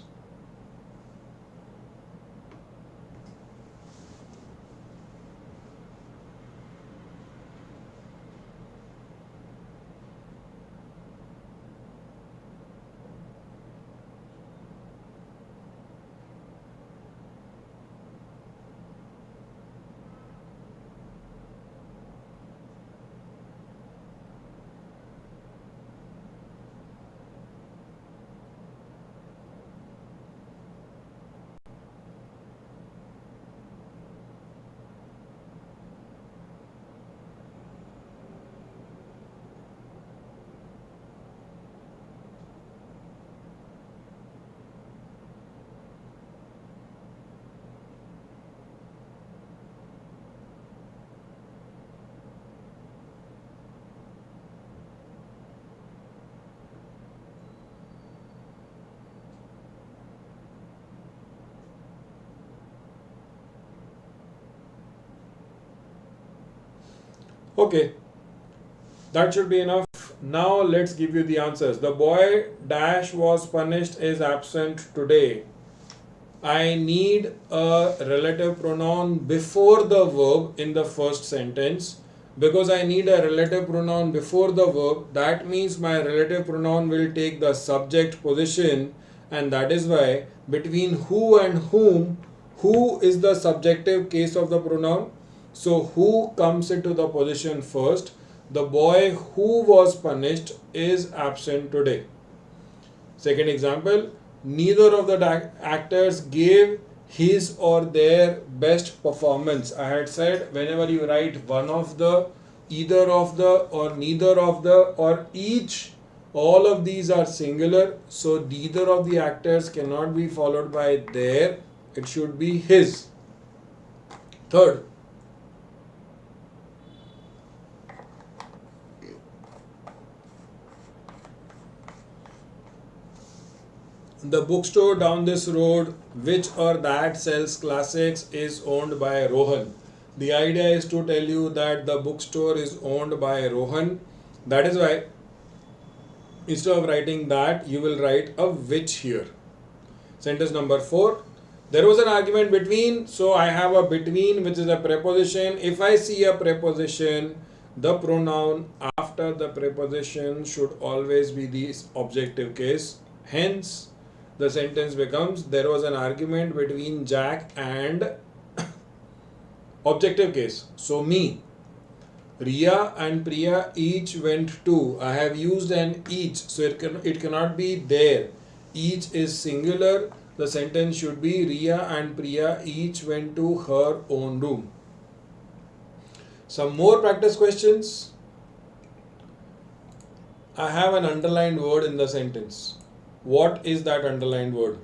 A: Okay, that should be enough. Now let's give you the answers. The boy dash was punished is absent today. I need a relative pronoun before the verb in the first sentence. Because I need a relative pronoun before the verb, that means my relative pronoun will take the subject position, and that is why between who and whom, who is the subjective case of the pronoun. So who comes into the position first? The boy who was punished is absent today. Second example, neither of the actors gave his or their best performance. I had said whenever you write one of the, either of the, or neither of the, or each, all of these are singular. So neither of the actors cannot be followed by their, it should be his. Third, the bookstore down this road, which or that sells classics, is owned by Rohan. The idea is to tell you that the bookstore is owned by Rohan. That is why instead of writing that, you will write a which here. Sentence number 4. There was an argument between, so I have a between, which is a preposition. If I see a preposition, the pronoun after the preposition should always be the objective case. Hence, the sentence becomes there was an argument between Jack and objective case. So me, Riya and Priya each went to. I have used an each, so it cannot be there. Each is singular. The sentence should be Riya and Priya each went to her own room. Some more practice questions. I have an underlined word in the sentence. What is that underlined word?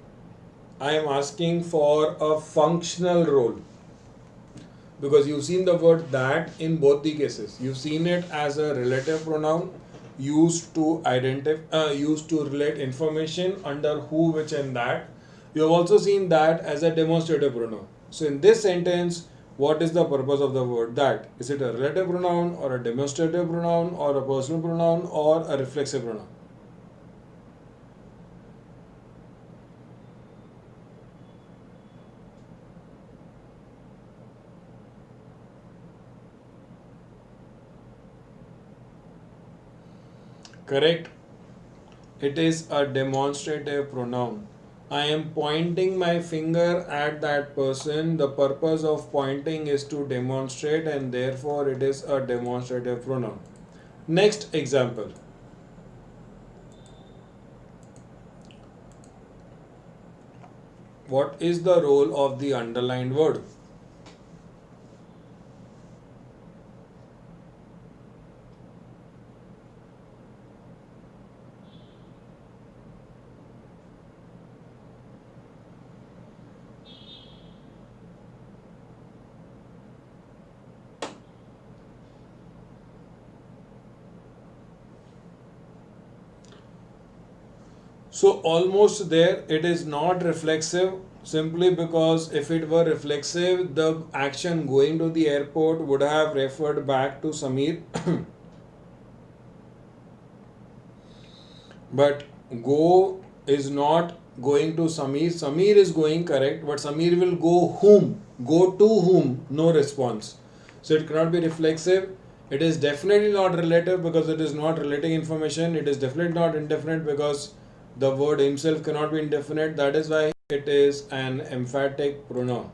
A: I am asking for a functional role. Because you've seen the word that in both the cases. You've seen it as a relative pronoun used to relate information under who, which and that. You have also seen that as a demonstrative pronoun. So in this sentence, what is the purpose of the word that? Is it a relative pronoun or a demonstrative pronoun or a personal pronoun or a reflexive pronoun? Correct. It is a demonstrative pronoun. I am pointing my finger at that person. The purpose of pointing is to demonstrate, and therefore it is a demonstrative pronoun. Next example. What is the role of the underlined word? So almost there, it is not reflexive simply because if it were reflexive, the action going to the airport would have referred back to Samir. But go is not going to Samir. Samir is going correct, but Samir will go whom? Go to whom? No response. So it cannot be reflexive. It is definitely not relative because it is not relating information. It is definitely not indefinite because the word himself cannot be indefinite. That is why it is an emphatic pronoun.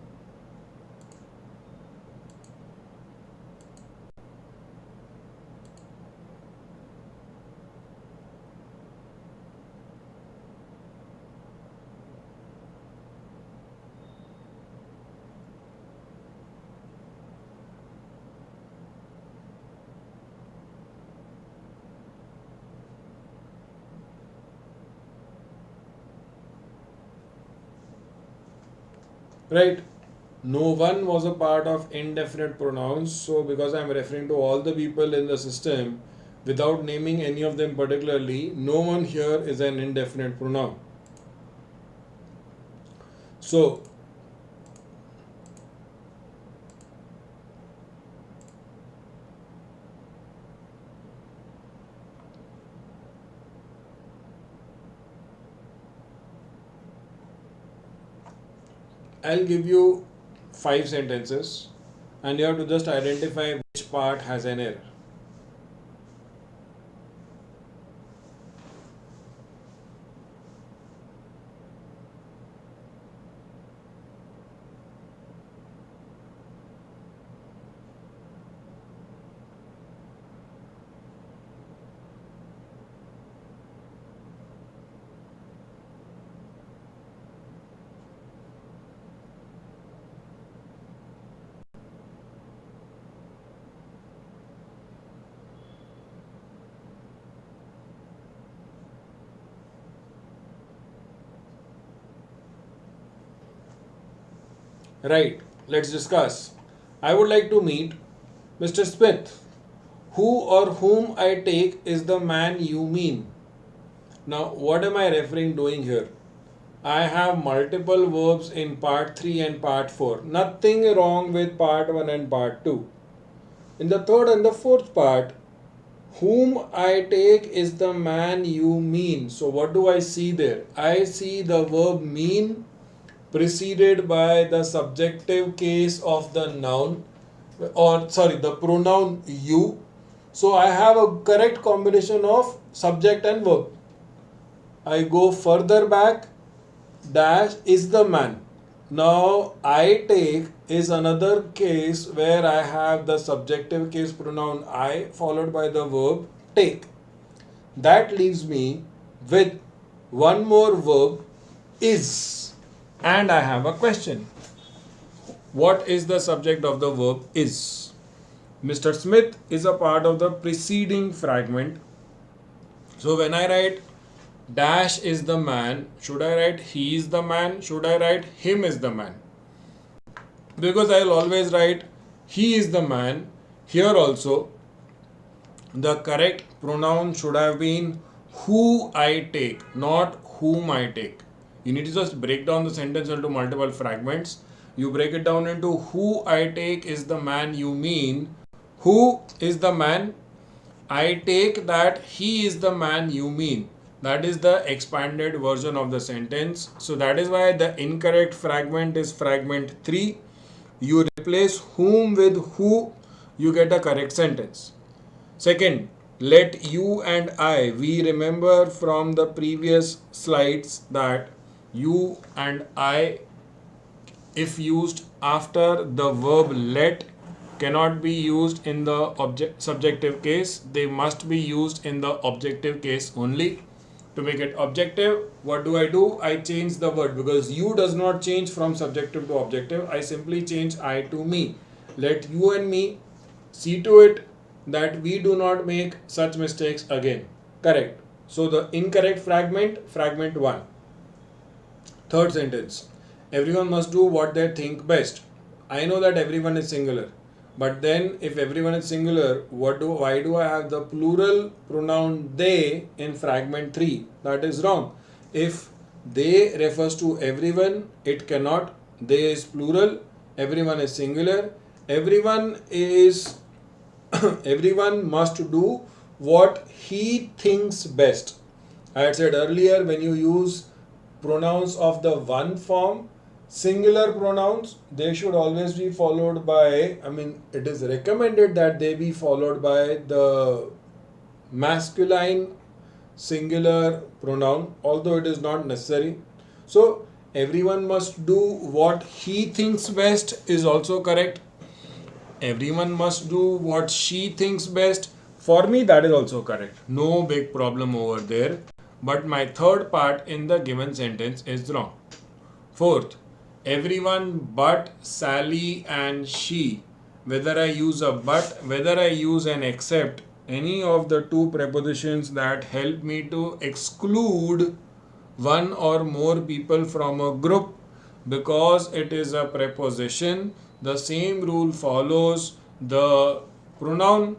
A: Right? No one was a part of indefinite pronouns. So because I am referring to all the people in the system without naming any of them particularly, no one here is an indefinite pronoun. So I'll give you 5 sentences and you have to just identify which part has an error. Right, let's discuss. I would like to meet Mr. Smith. Who or whom I take is the man you mean. Now, what am I referring doing here? I have multiple verbs in part 3 and part 4. Nothing wrong with part 1 and part 2. In the third and the fourth part, whom I take is the man you mean. So, what do I see there? I see the verb mean preceded by the subjective case of the noun the pronoun you. So I have a correct combination of subject and verb. I go further back, dash is the man. Now I take is another case where I have the subjective case pronoun I followed by the verb take. That leaves me with one more verb is. And I have a question. What is the subject of the verb is? Mr. Smith is a part of the preceding fragment. So when I write dash is the man, should I write he is the man? Should I write him is the man? Because I will always write he is the man. Here also the correct pronoun should have been who I take, not whom I take. You need to just break down the sentence into multiple fragments. You break it down into who I take is the man you mean. Who is the man? I take that he is the man you mean. That is the expanded version of the sentence. So that is why the incorrect fragment is fragment 3. You replace whom with who, you get a correct sentence. Second, let you and I, we remember from the previous slides that you and I, if used after the verb let, cannot be used in the subjective case. They must be used in the objective case only. To make it objective, what do? I change the word, because you does not change from subjective to objective. I simply change I to me. Let you and me see to it that we do not make such mistakes again. Correct. So the incorrect fragment, fragment 1. Third sentence. Everyone must do what they think best. I know that everyone is singular. But then if everyone is singular, why do I have the plural pronoun they in fragment 3? That is wrong. If they refers to everyone, it cannot. They is plural, everyone is singular. Everyone must do what he thinks best. I had said earlier, when you use pronouns of the one form, singular pronouns, they should always be followed by, it is recommended that they be followed by the masculine singular pronoun, although it is not necessary. So everyone must do what he thinks best is also correct. Everyone must do what she thinks best. For me, that is also correct. No big problem over there. But my third part in the given sentence is wrong. Fourth, everyone but Sally and she. Whether I use a but, whether I use an except, any of the two prepositions that help me to exclude one or more people from a group, because it is a preposition, the same rule follows. The pronoun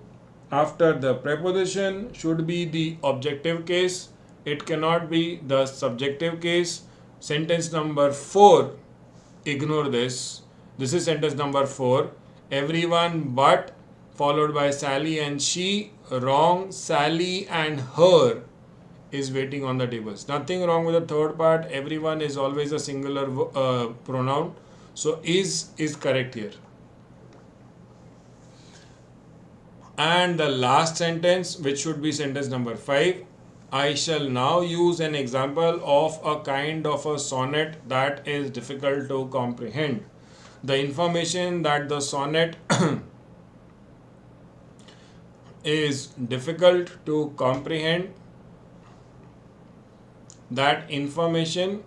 A: after the preposition should be the objective case. It cannot be the subjective case. Sentence number 4, ignore this. This is sentence number 4. Everyone but followed by Sally and she. Wrong. Sally and her is waiting on the tables. Nothing wrong with the third part. Everyone is always a singular pronoun. So is correct here. And the last sentence, which should be sentence number 5. I shall now use an example of a kind of a sonnet that is difficult to comprehend. The information that the sonnet is difficult to comprehend, that information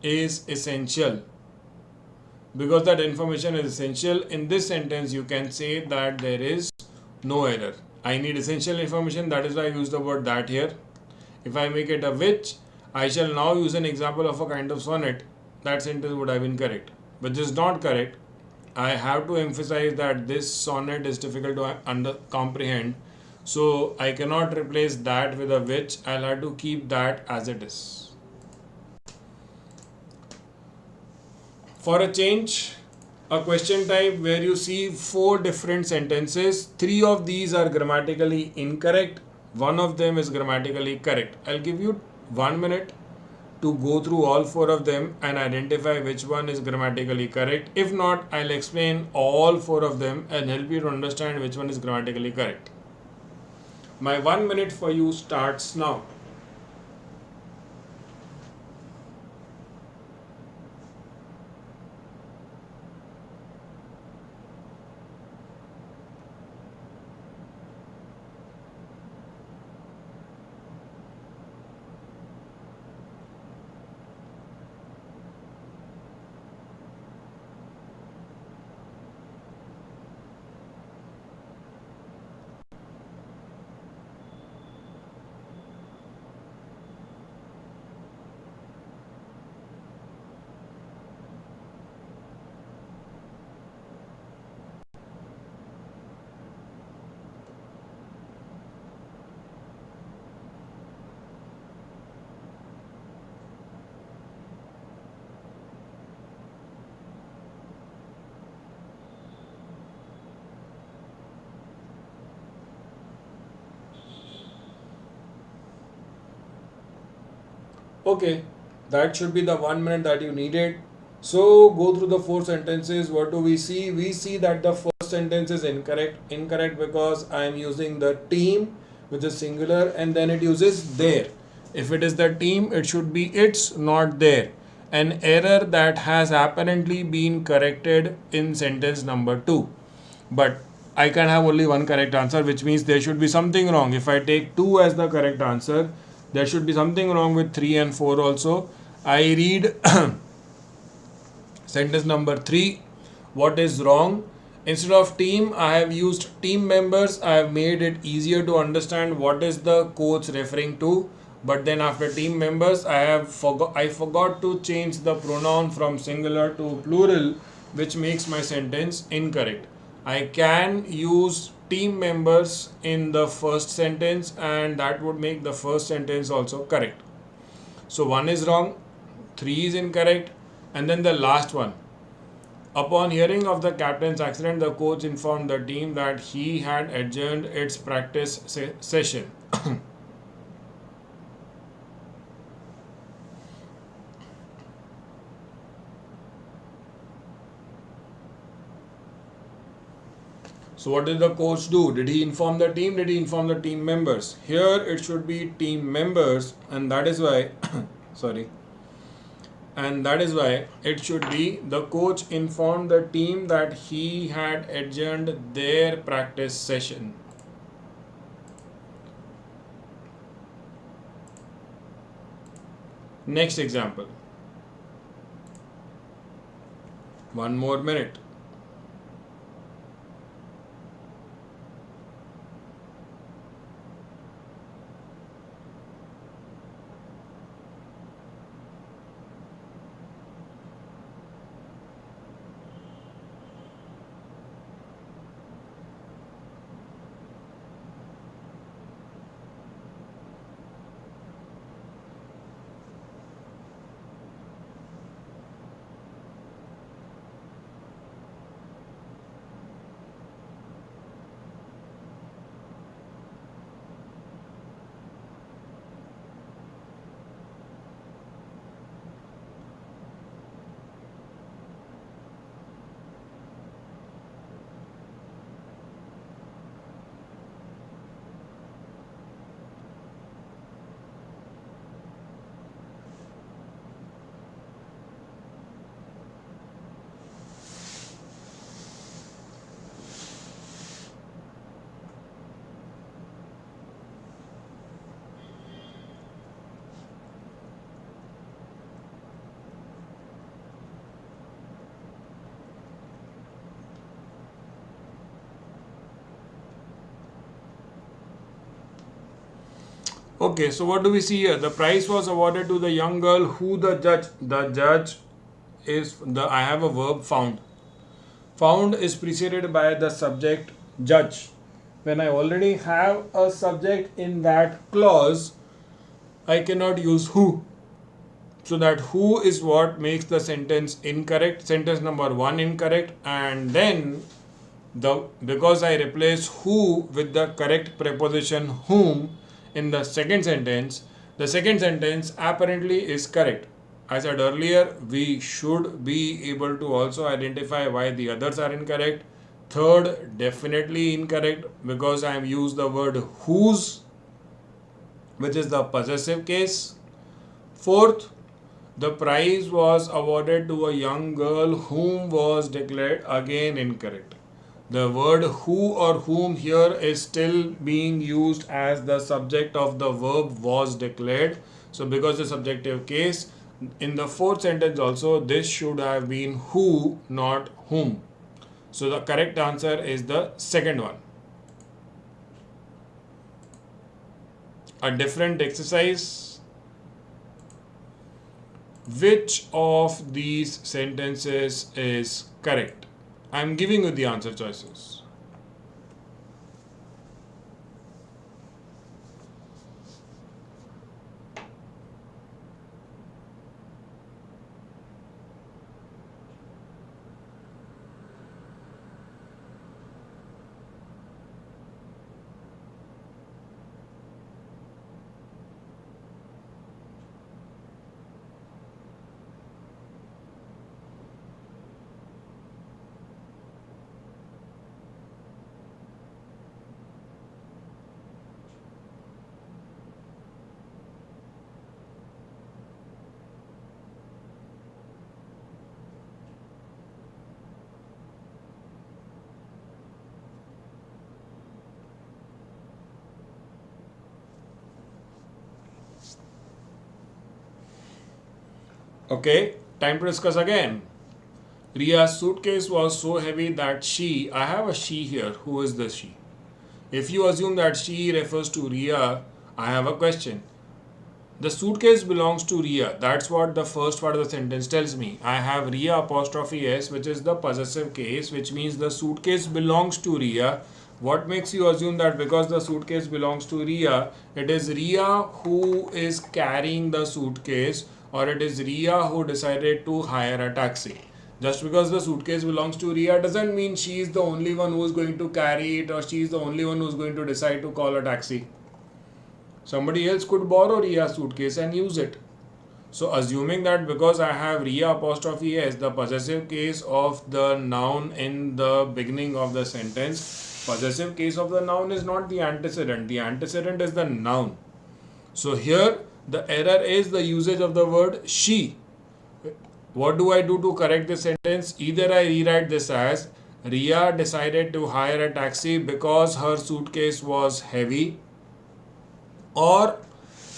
A: is essential. Because that information is essential, in this sentence you can say that there is no error. I need essential information, that is why I use the word that here. If I make it a which, I shall now use an example of a kind of sonnet, that sentence would have been correct. But this is not correct. I have to emphasize that this sonnet is difficult to comprehend. So I cannot replace that with a which. I'll have to keep that as it is. For a change, a question type where you see 4 different sentences. 3 of these are grammatically incorrect. 1 of them is grammatically correct. I'll give you 1 minute to go through all 4 of them and identify which one is grammatically correct. If not, I'll explain all 4 of them and help you to understand which one is grammatically correct. My 1 minute for you starts now. Okay, that should be the 1 minute that you needed. So go through the 4 sentences. What do we see? We see that the first sentence is incorrect. Incorrect because I am using the team, which is singular, and then it uses their. If it is the team, it should be its, not their. An error that has apparently been corrected in sentence number 2. But I can have only one correct answer, which means there should be something wrong. If I take 2 as the correct answer, there should be something wrong with 3 and 4 also. I read sentence number 3. What is wrong? Instead of team, I have used team members. I have made it easier to understand what is the quotes referring to. But then after team members, I forgot to change the pronoun from singular to plural, which makes my sentence incorrect. I can use team members in the first sentence, and that would make the first sentence also correct. So 1 is wrong, 3 is incorrect, and then the last one. Upon hearing of the captain's accident, the coach informed the team that he had adjourned its practice session. So what did the coach do? Did he inform the team? Did he inform the team members? Here it should be team members, and that is why sorry. And that is why it should be the coach informed the team that he had adjourned their practice session. Next example. 1 more minute. Okay, so what do we see here? The prize was awarded to the young girl who the judge is I have a verb found. Found is preceded by the subject judge. When I already have a subject in that clause, I cannot use who. So that who is what makes the sentence incorrect. Sentence number 1 incorrect, and then because I replace who with the correct preposition whom in the second sentence apparently is correct. I said earlier, we should be able to also identify why the others are incorrect. Third, definitely incorrect because I have used the word whose, which is the possessive case. Fourth, the prize was awarded to a young girl whom was declared, again incorrect. The word who or whom here is still being used as the subject of the verb was declared. So because the subjective case, in the fourth sentence also, this should have been who, not whom. So the correct answer is the second one. A different exercise. Which of these sentences is correct? I am giving you the answer choices. Okay, time to discuss again. Ria's suitcase was so heavy that I have a she here. Who is the she? If you assume that she refers to Ria, I have a question. The suitcase belongs to Ria. That's what the first part of the sentence tells me. I have Ria apostrophe S, which is the possessive case, which means the suitcase belongs to Ria. What makes you assume that because the suitcase belongs to Ria, it is Ria who is carrying the suitcase, or it is Ria who decided to hire a taxi? Just because the suitcase belongs to Ria doesn't mean she is the only one who is going to carry it, or she is the only one who is going to decide to call a taxi. Somebody else could borrow Ria's suitcase and use it. So assuming that because I have Ria apostrophe S, the possessive case of the noun in the beginning of the sentence, possessive case of the noun is not the antecedent. The antecedent is the noun. So here the error is the usage of the word she. What do I do to correct this sentence? Either I rewrite this as Ria decided to hire a taxi because her suitcase was heavy, or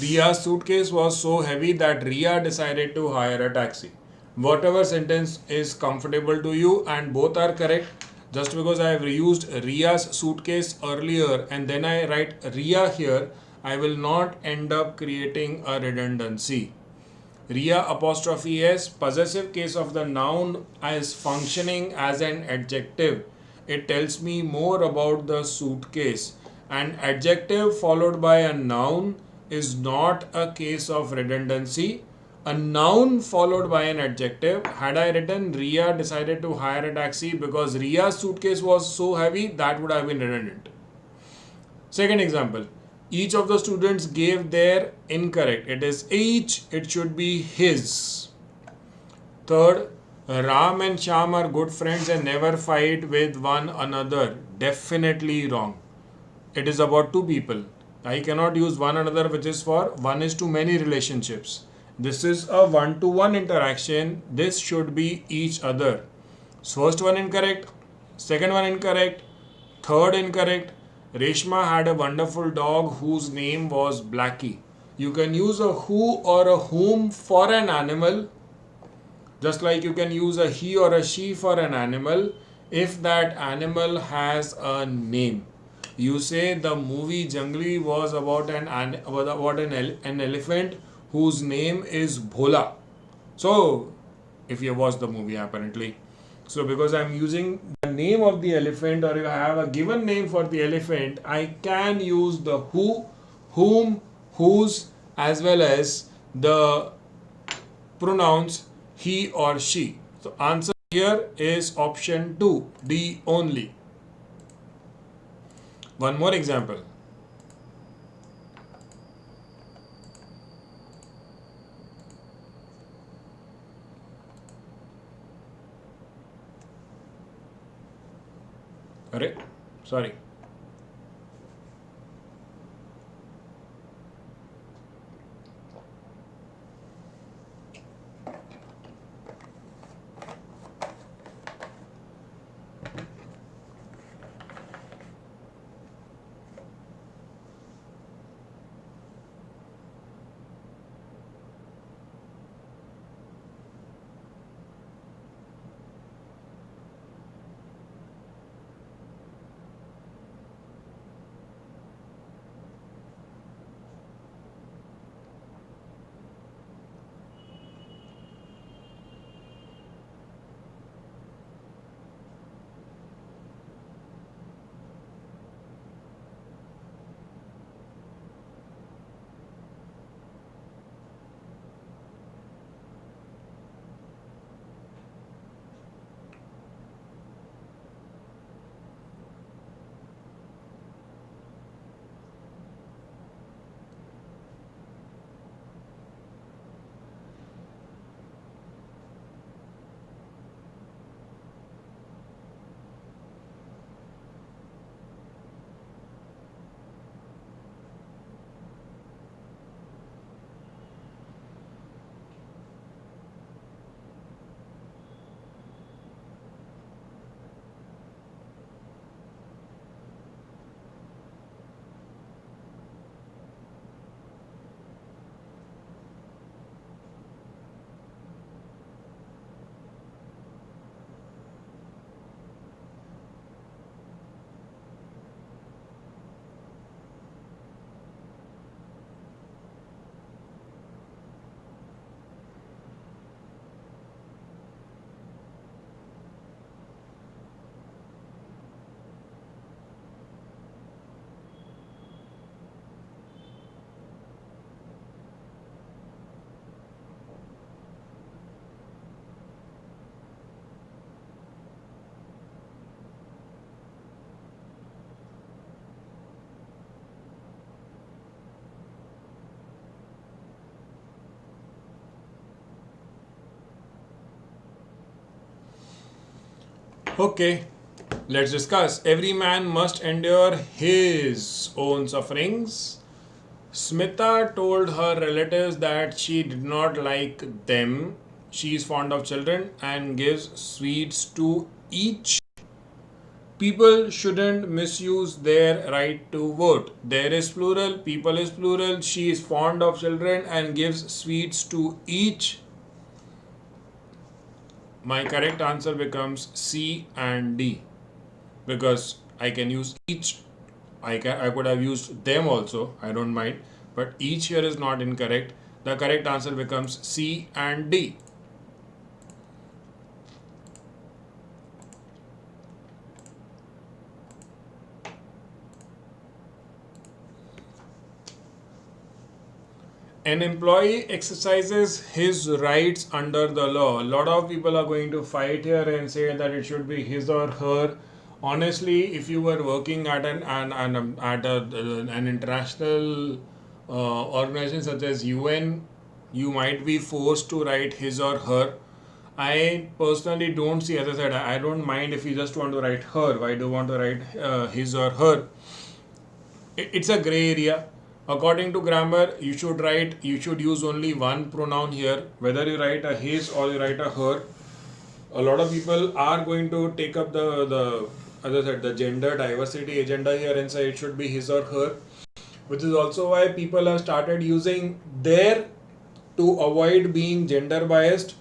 A: Ria's suitcase was so heavy that Ria decided to hire a taxi. Whatever sentence is comfortable to you, and both are correct. Just because I have reused Ria's suitcase earlier and then I write Ria here, I will not end up creating a redundancy. Ria apostrophe S, possessive case of the noun, is functioning as an adjective. It tells me more about the suitcase. An adjective followed by a noun is not a case of redundancy. A noun followed by an adjective, had I written Ria decided to hire a taxi because Ria's suitcase was so heavy, that would have been redundant. Second example, each of the students gave their incorrect. It is each, it should be his. Third, Ram and Shyam are good friends and never fight with one another. Definitely wrong. It is about two people. I cannot use one another, which is for one is to many relationships. This is a one-to-one interaction. This should be each other. First one incorrect, second one incorrect, third incorrect. Reshma had a wonderful dog whose name was Blackie. You can use a who or a whom for an animal, just like you can use a he or a she for an animal if that animal has a name. You say the movie Jungli was about an elephant whose name is Bhola. So, if you watched the movie apparently. So, because I am using the name of the elephant, or if I have a given name for the elephant, I can use the who, whom, whose, as well as the pronouns he or she. So, answer here is option 2, D only. One more example. Sorry. Okay, let's discuss. Every man must endure his own sufferings. Smita told her relatives that she did not like them. She is fond of children and gives sweets to each. People shouldn't misuse their right to vote. There is plural, people is plural. She is fond of children and gives sweets to each. My correct answer becomes C and D because I can use each. I could have used them also. I don't mind, but each here is not incorrect. The correct answer becomes C and D. An employee exercises his rights under the law. A lot of people are going to fight here and say that it should be his or her. Honestly, if you were working at an international organization such as UN, you might be forced to write his or her. I personally don't see, as I said, I don't mind if you just want to write her. Why do you want to write his or her? It's a gray area. According to grammar, you should use only one pronoun here. Whether you write a his or you write a her. A lot of people are going to take up the as I said, the gender diversity agenda here and say it should be his or her, which is also why people have started using their to avoid being gender biased.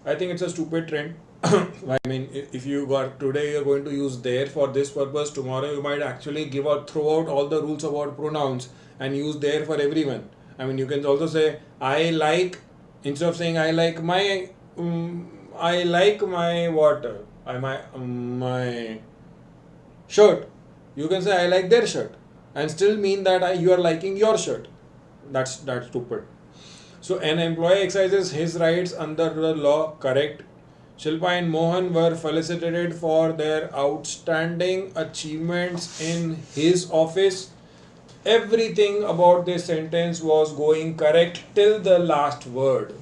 A: I think it's a stupid trend. I mean, if you got today, you're going to use there for this purpose. Tomorrow, you might actually throw out all the rules about pronouns and use there for everyone. I mean, you can also say I like, instead of saying I like my water, my shirt. You can say I like their shirt and still mean that you are liking your shirt. That's stupid. So an employee exercises his rights under the law. Correct. Shilpa and Mohan were felicitated for their outstanding achievements in his office. Everything about this sentence was going correct till the last word.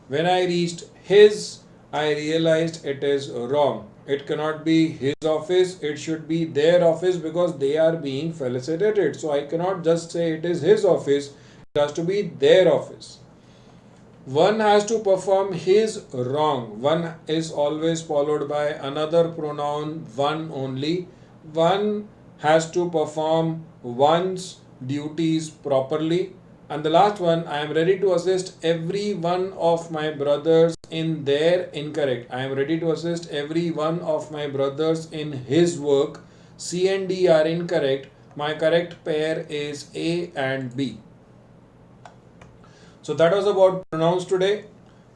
A: When I reached his, I realized it is wrong. It cannot be his office, it should be their office because they are being felicitated. So I cannot just say it is his office, it has to be their office. One has to perform his wrong. One is always followed by another pronoun, one only. One has to perform one's duties properly. And the last one, I am ready to assist every one of my brothers in their incorrect. I am ready to assist every one of my brothers in his work. C and D are incorrect. My correct pair is A and B. So that was about pronouns today.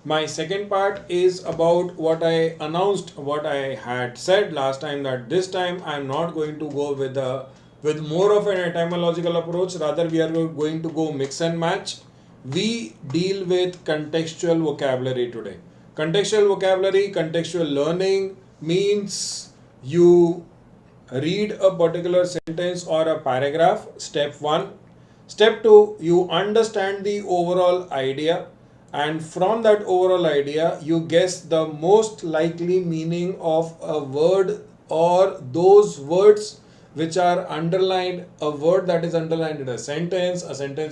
A: My second part is about what I announced, what I had said last time, that this time I am not going to go with more of an etymological approach. Rather, we are going to go mix and match. We deal with contextual vocabulary today. Contextual vocabulary, contextual learning means you read a particular sentence or a paragraph, step 1. Step 2, you understand the overall idea, and from that overall idea, you guess the most likely meaning of a word or those words which are underlined. A word that is underlined in a sentence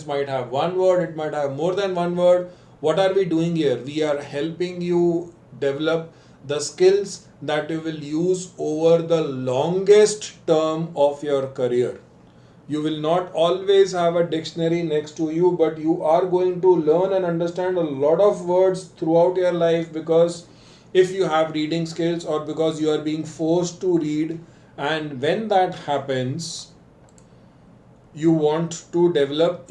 A: might have one word, it might have more than one word. What are we doing here? We are helping you develop the skills that you will use over the longest term of your career. You will not always have a dictionary next to you, but you are going to learn and understand a lot of words throughout your life, because if you have reading skills or because you are being forced to read, and when that happens, you will develop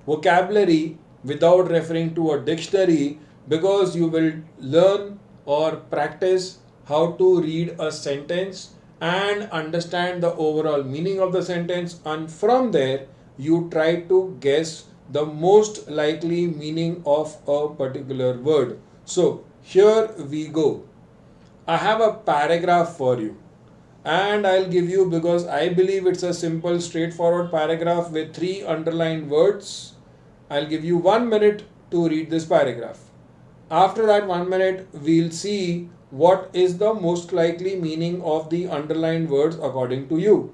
A: vocabulary without referring to a dictionary, because you will learn or practice how to read a sentence and understand the overall meaning of the sentence, and from there you try to guess the most likely meaning of a particular word. So here we go. I have a paragraph for you, and I'll give you, because I believe it's a simple straightforward paragraph with 3 underlined words. I'll give you 1 minute to read this paragraph. After that 1 minute, we'll see What is the most likely meaning of the underlined words according to you?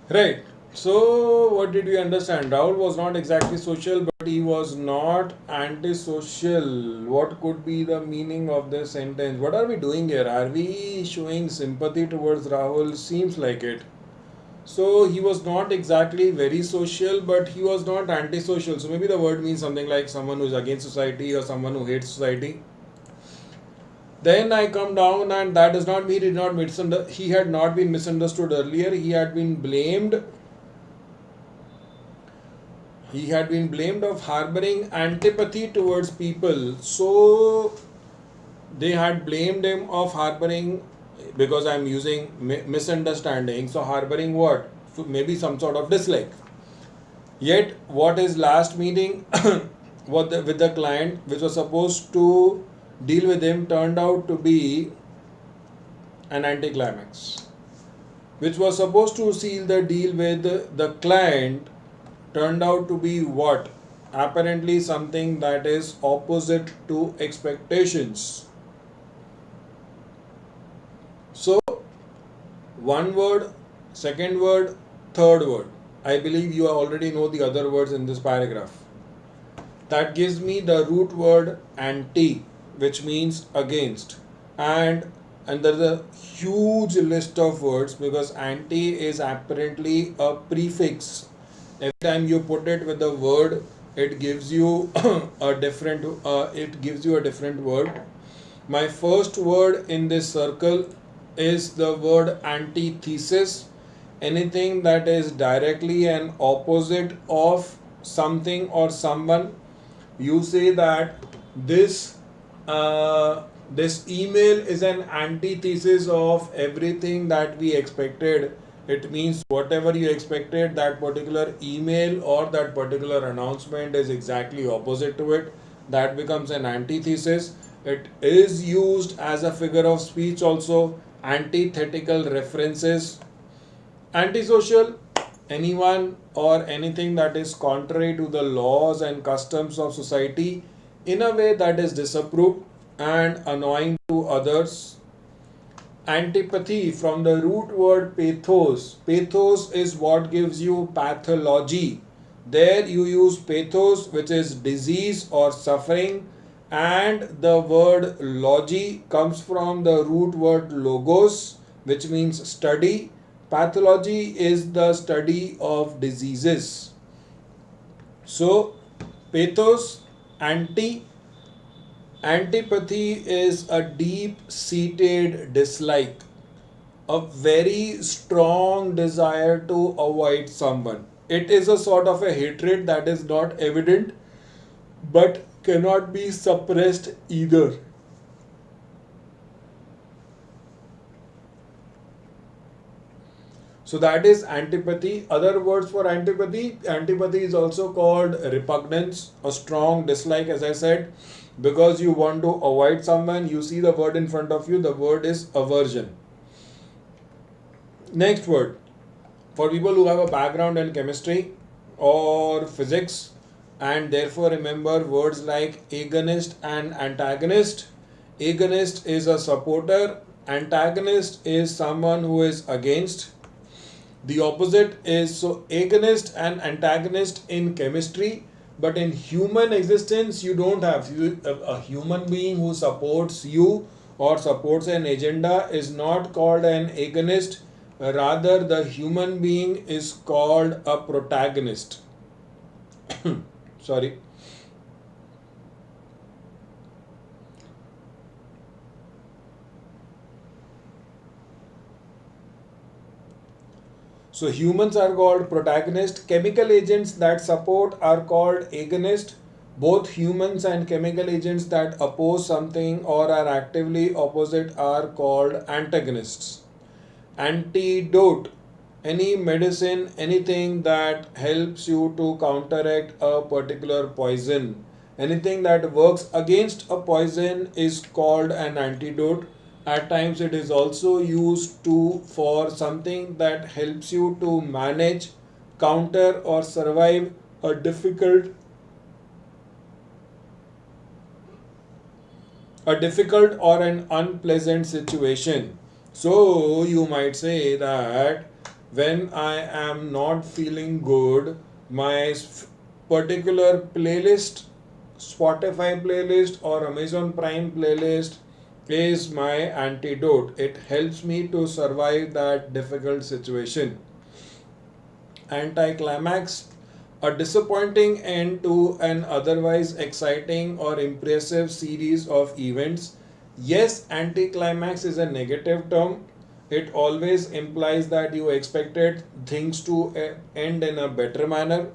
A: Right. So, what did we understand? Rahul was not exactly social, but he was not antisocial. What could be the meaning of this sentence? What are we doing here? Are we showing sympathy towards Rahul? Seems like it. So, he was not exactly very social, but he was not antisocial. So, maybe the word means something like someone who is against society or someone who hates society. Then I come down, and that does not mean he did not he had not been misunderstood earlier. He had been blamed. He had been blamed of harboring antipathy towards people. So they had blamed him of harboring, because I'm using misunderstanding. So harboring what? So maybe some sort of dislike. Yet what his last meeting with the client, which was supposed to deal with him, turned out to be an anticlimax. Which was supposed to seal the deal with the client turned out to be what? Apparently something that is opposite to expectations. So, one word, second word, third word. I believe you already know the other words in this paragraph. That gives me the root word anti, which means against. And there's a huge list of words, because anti is apparently a prefix. Every time you put it with the word it gives you a different word. My first word in this circle is the word antithesis. Anything that is directly an opposite of something or someone. You say that this this email is an antithesis of everything that we expected. It means whatever you expected, that particular email or that particular announcement is exactly opposite to it. That becomes an antithesis. It is used as a figure of speech also. Antithetical references. Antisocial, anyone or anything that is contrary to the laws and customs of society in a way that is disapproved and annoying to others. Antipathy, from the root word pathos. Pathos is what gives you pathology. There you use pathos, which is disease or suffering, and the word logy comes from the root word logos, which means study. Pathology is the study of diseases. So, pathos, antipathy is a deep-seated dislike, a very strong desire to avoid someone. It is a sort of a hatred that is not evident but cannot be suppressed either. So that is antipathy. Other words for antipathy. Antipathy is also called repugnance, a strong dislike, as I said, because you want to avoid someone. You see the word in front of you. The word is aversion. Next word. For people who have a background in chemistry or physics and therefore remember words like agonist and antagonist. Agonist is a supporter. Antagonist is someone who is against. The opposite is, so agonist and antagonist in chemistry, but in human existence you don't have. A human being who supports you or supports an agenda is not called an agonist. Rather, the human being is called a protagonist. Sorry. So humans are called protagonist. Chemical agents that support are called agonist. Both humans and chemical agents that oppose something or are actively opposite are called antagonists. Antidote, any medicine, anything that helps you to counteract a particular poison. Anything that works against a poison is called an antidote. At times it is also used to for something that helps you to manage, counter or survive a difficult or an unpleasant situation. So you might say that when I am not feeling good, my particular playlist, Spotify playlist or Amazon Prime playlist is my antidote. It helps me to survive that difficult situation. Anticlimax, a disappointing end to an otherwise exciting or impressive series of events. Yes, anticlimax is a negative term. It always implies that you expected things to end in a better manner.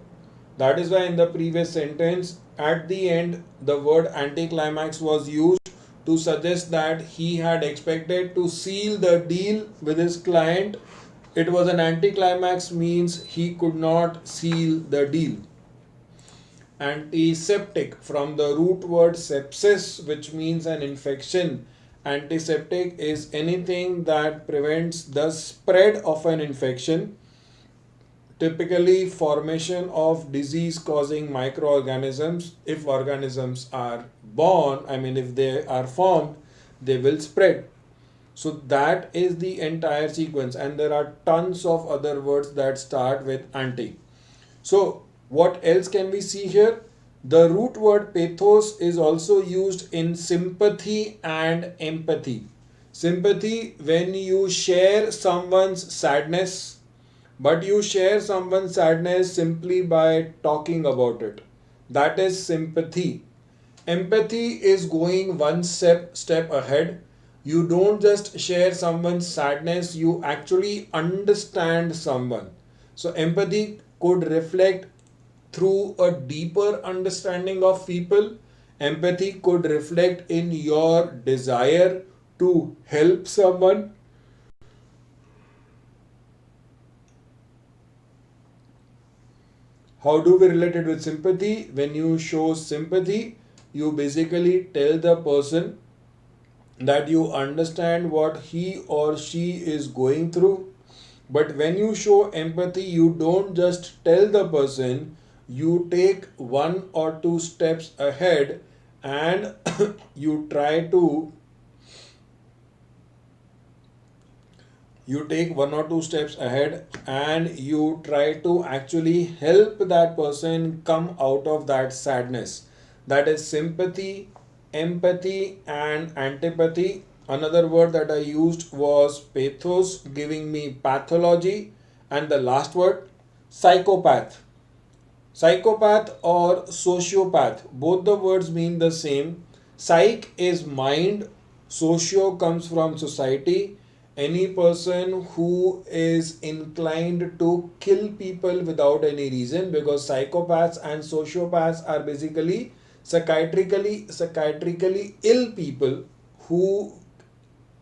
A: That is why in the previous sentence, at the end, the word anticlimax was used to suggest that he had expected to seal the deal with his client. It was an anticlimax, means he could not seal the deal. Antiseptic, from the root word sepsis, which means an infection. Antiseptic is anything that prevents the spread of an infection, typically formation of disease causing microorganisms. If organisms are born, if they are formed, they will spread. So that is the entire sequence, and there are tons of other words that start with anti. So what else can we see here? The root word pathos is also used in sympathy and empathy. Sympathy, when you share someone's sadness, but you share someone's sadness simply by talking about it. that is sympathy. Empathy is going one step ahead. You don't just share someone's sadness, you actually understand someone. So empathy could reflect through a deeper understanding of people. Empathy could reflect in your desire to help someone. How do we relate it with sympathy? When you show sympathy, you basically tell the person that you understand what he or she is going through. But when you show empathy, you don't just tell the person, you take one or two steps ahead and you try to you take one or two steps ahead and you try to actually help that person come out of that sadness. That is sympathy, empathy, and antipathy. Another word that I used was pathos, giving me pathology. And the last word, psychopath. Psychopath or sociopath, both the words mean the same. Psych is mind, socio comes from society. Any person who is inclined to kill people without any reason, because psychopaths and sociopaths are basically psychiatrically ill people who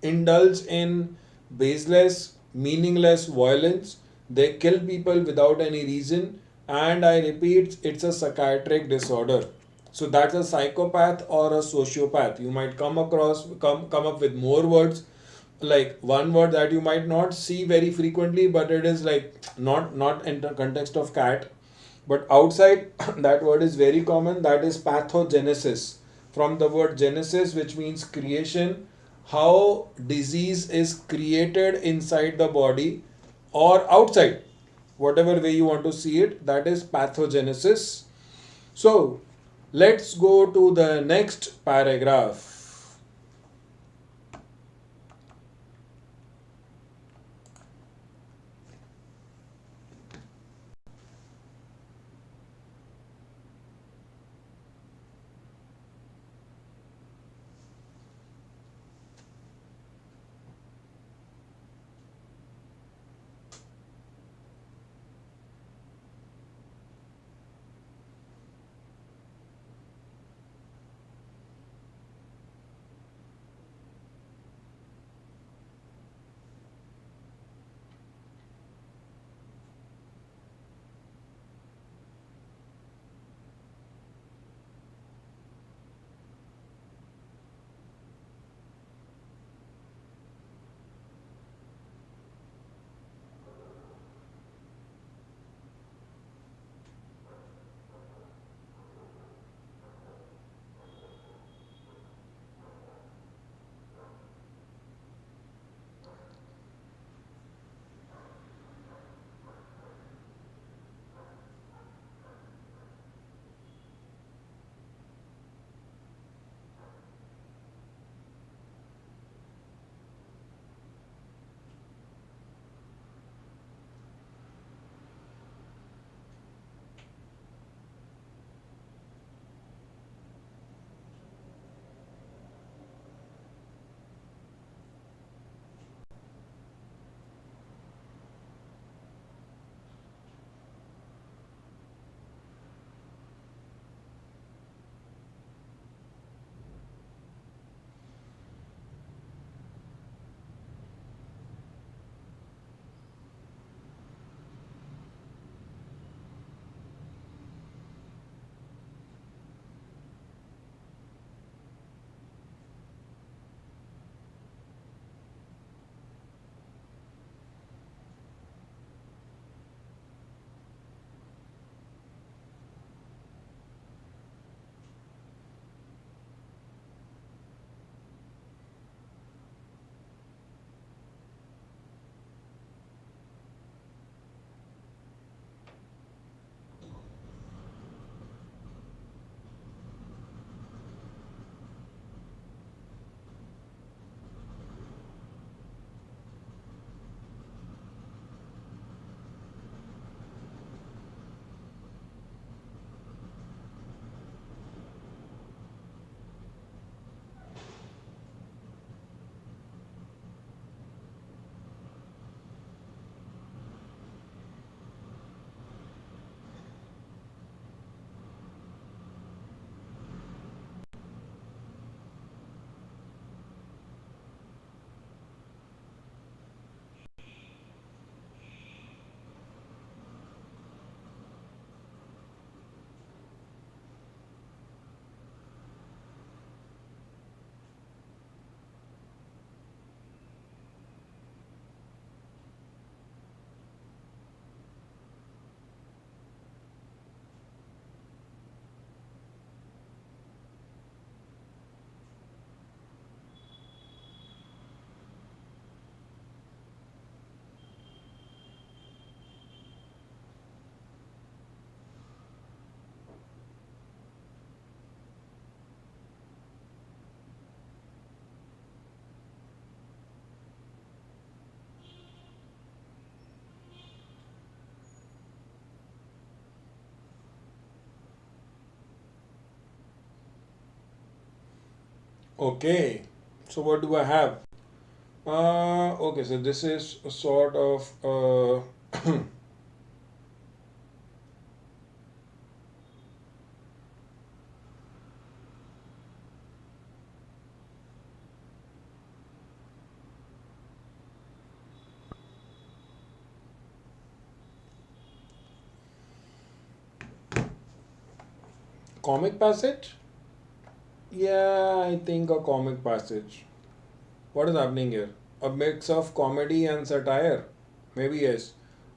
A: indulge in baseless, meaningless violence. They kill people without any reason, and I repeat, it's a psychiatric disorder. So that's a psychopath or a sociopath. You might come up with more words, like one word that you might not see very frequently, but it is like not in the context of cat, but outside that word is very common. That is pathogenesis, from the word genesis, which means creation. How disease is created inside the body or outside, whatever way you want to see it, that is pathogenesis. So let's go to the next paragraph. Okay, so what do I have? Okay, so this is a sort of comic passage. Yeah, I think a comic passage. What is happening here? A mix of comedy and satire. Maybe yes.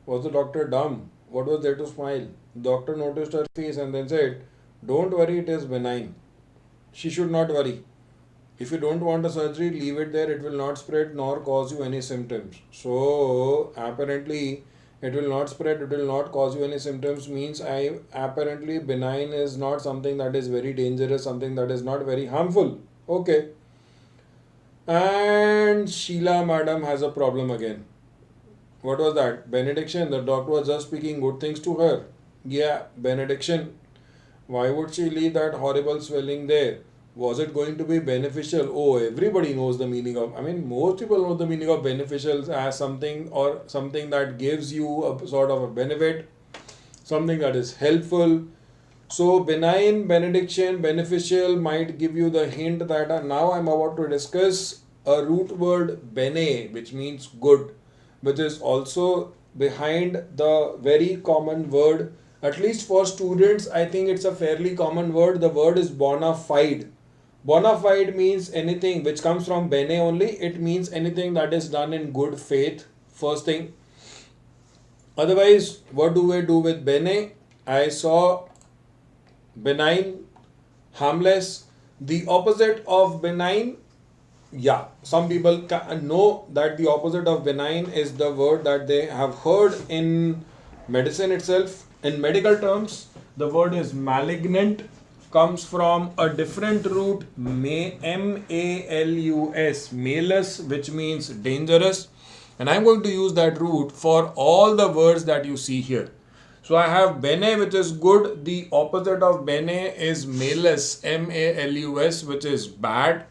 A: Was the doctor dumb? What was there to smile? The doctor noticed her face and then said, "Don't worry, it is benign." She should not worry. If you don't want a surgery, leave it there. It will not spread nor cause you any symptoms. So apparently, it will not spread. It will not cause you any symptoms. Means I apparently benign is not something that is very dangerous. Something that is not very harmful. Okay. And Sheila madam has a problem again. What was that? Benediction. The doctor was just speaking good things to her. Yeah, benediction. Why would she leave that horrible swelling there? Was it going to be beneficial? Oh, everybody knows the meaning of, I mean, most people know the meaning of beneficial as something or something that gives you a sort of a benefit, something that is helpful. So, benign, benediction, beneficial might give you the hint that now I'm about to discuss a root word bene, which means good, which is also behind the very common word. At least for students, I think it's a fairly common word. The word is bona fide. Bona fide means anything which comes from bene only. It means anything that is done in good faith. First thing. Otherwise, what do we do with bene? I saw benign, harmless. The opposite of benign, yeah, some people know that the opposite of benign is the word that they have heard in medicine itself. In medical terms, the word is malignant, comes from a different root, malus, malus, which means dangerous. And I'm going to use that root for all the words that you see here. So I have bene, which is good. The opposite of bene is malus, malus, which is bad.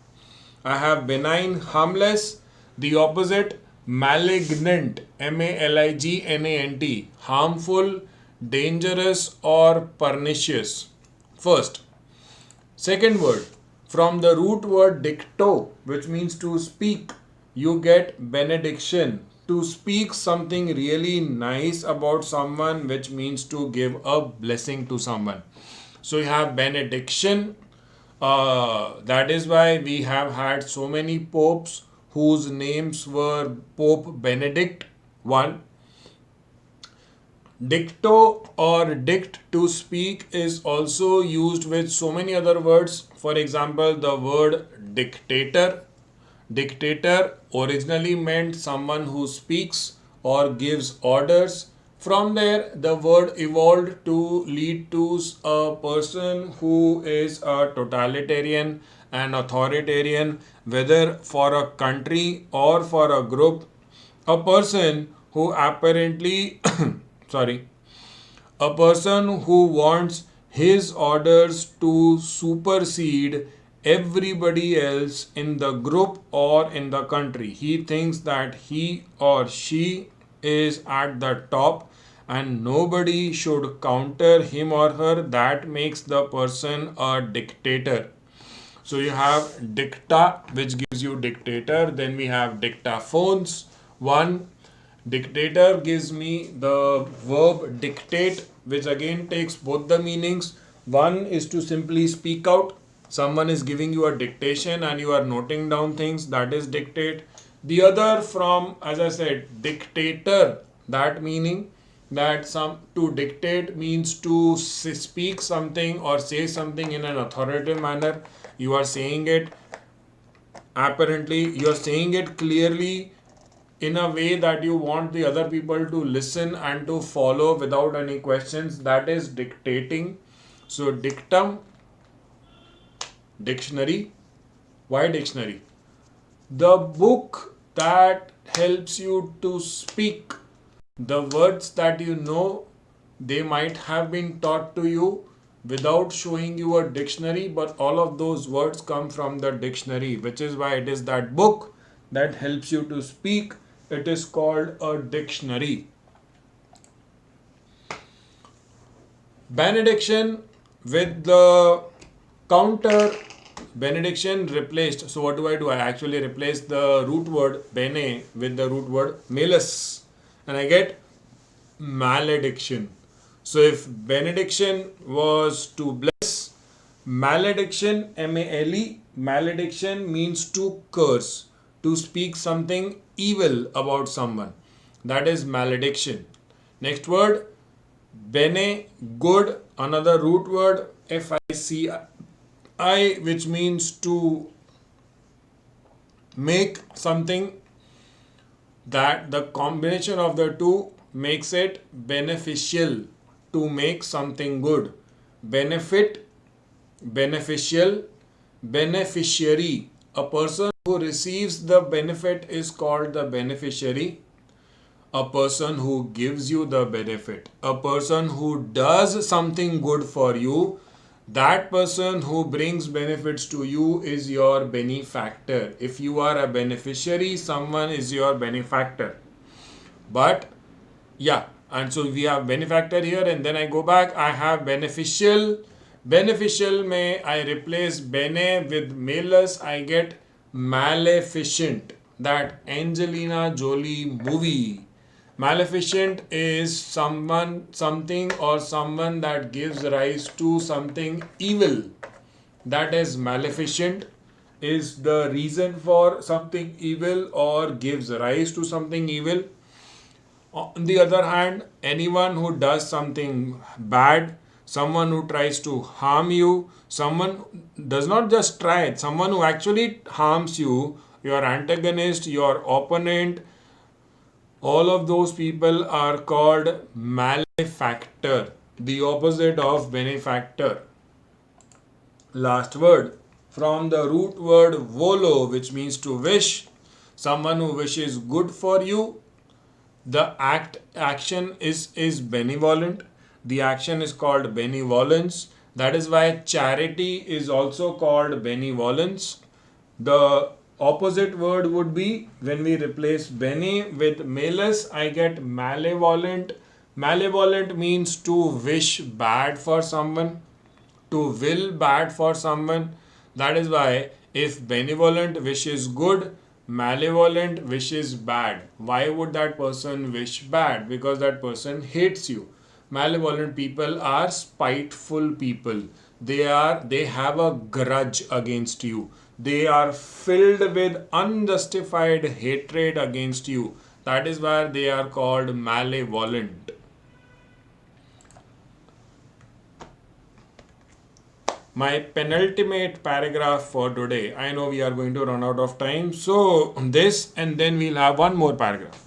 A: I have benign, harmless. The opposite, malignant, malignant, harmful, dangerous, or pernicious. First. Second word, from the root word dicto, which means to speak, you get benediction. To speak something really nice about someone, which means to give a blessing to someone. So you have benediction. That is why we have had so many popes whose names were Pope Benedict I. Dicto or dict, to speak, is also used with so many other words. For example, the word dictator. Dictator originally meant someone who speaks or gives orders. From there, the word evolved to lead to a person who is a totalitarian and authoritarian, whether for a country or for a group. A person who apparently sorry, a person who wants his orders to supersede everybody else in the group or in the country. He thinks that he or she is at the top and nobody should counter him or her. That makes the person a dictator. So you have dicta, which gives you dictator. Then we have dictaphones. One dictator gives me the verb dictate, which again takes both the meanings. One is to simply speak out. Someone is giving you a dictation and you are noting down things. That is dictate. The other from, as I said, dictator. That meaning that some to dictate means to speak something or say something in an authoritative manner. You are saying it apparently, you are saying it clearly in a way that you want the other people to listen and to follow without any questions. That is dictating. So dictum, dictionary. Why dictionary? The book that helps you to speak. The words that you know, they might have been taught to you. without showing you a dictionary, but all of those words come from the dictionary, which is why it is that book that helps you to speak. It is called a dictionary. Benediction with the counter benediction replaced. So what do? I actually replace the root word bene with the root word malus, and I get malediction. So if benediction was to bless, malediction, M-A-L-E, malediction means to curse, to speak something evil about someone. That is malediction. Next word, bene, good, another root word, F-I-C-I, which means to make something, that the combination of the two makes it beneficial, to make something good. Benefit, beneficial, beneficiary. A person who receives the benefit is called the beneficiary. A person who gives you the benefit, a person who does something good for you, that person who brings benefits to you is your benefactor. If you are a beneficiary, someone is your benefactor. But yeah, and so we have benefactor here, and then I go back, I have beneficial. Beneficial, may I replace bene with malus, I get maleficent. That Angelina Jolie movie. Maleficent is something or someone that gives rise to something evil. That is maleficent, is the reason for something evil or gives rise to something evil. On the other hand, anyone who does something bad, someone who tries to harm you, someone does not just try it, someone who actually harms you, your antagonist, your opponent, all of those people are called malefactor, the opposite of benefactor. Last word, from the root word volo, which means to wish, someone who wishes good for you. The action is benevolent. The action is called benevolence. That is why charity is also called benevolence. The opposite word would be, when we replace bene with malus, I get malevolent. Malevolent means to wish bad for someone, to will bad for someone. That is why if benevolent wishes good, malevolent wishes bad. Why would that person wish bad? Because that person hates you. Malevolent people are spiteful people. They have a grudge against you. They are filled with unjustified hatred against you. That is why they are called malevolent. My penultimate paragraph for today. I know we are going to run out of time. So this, and then we'll have one more paragraph.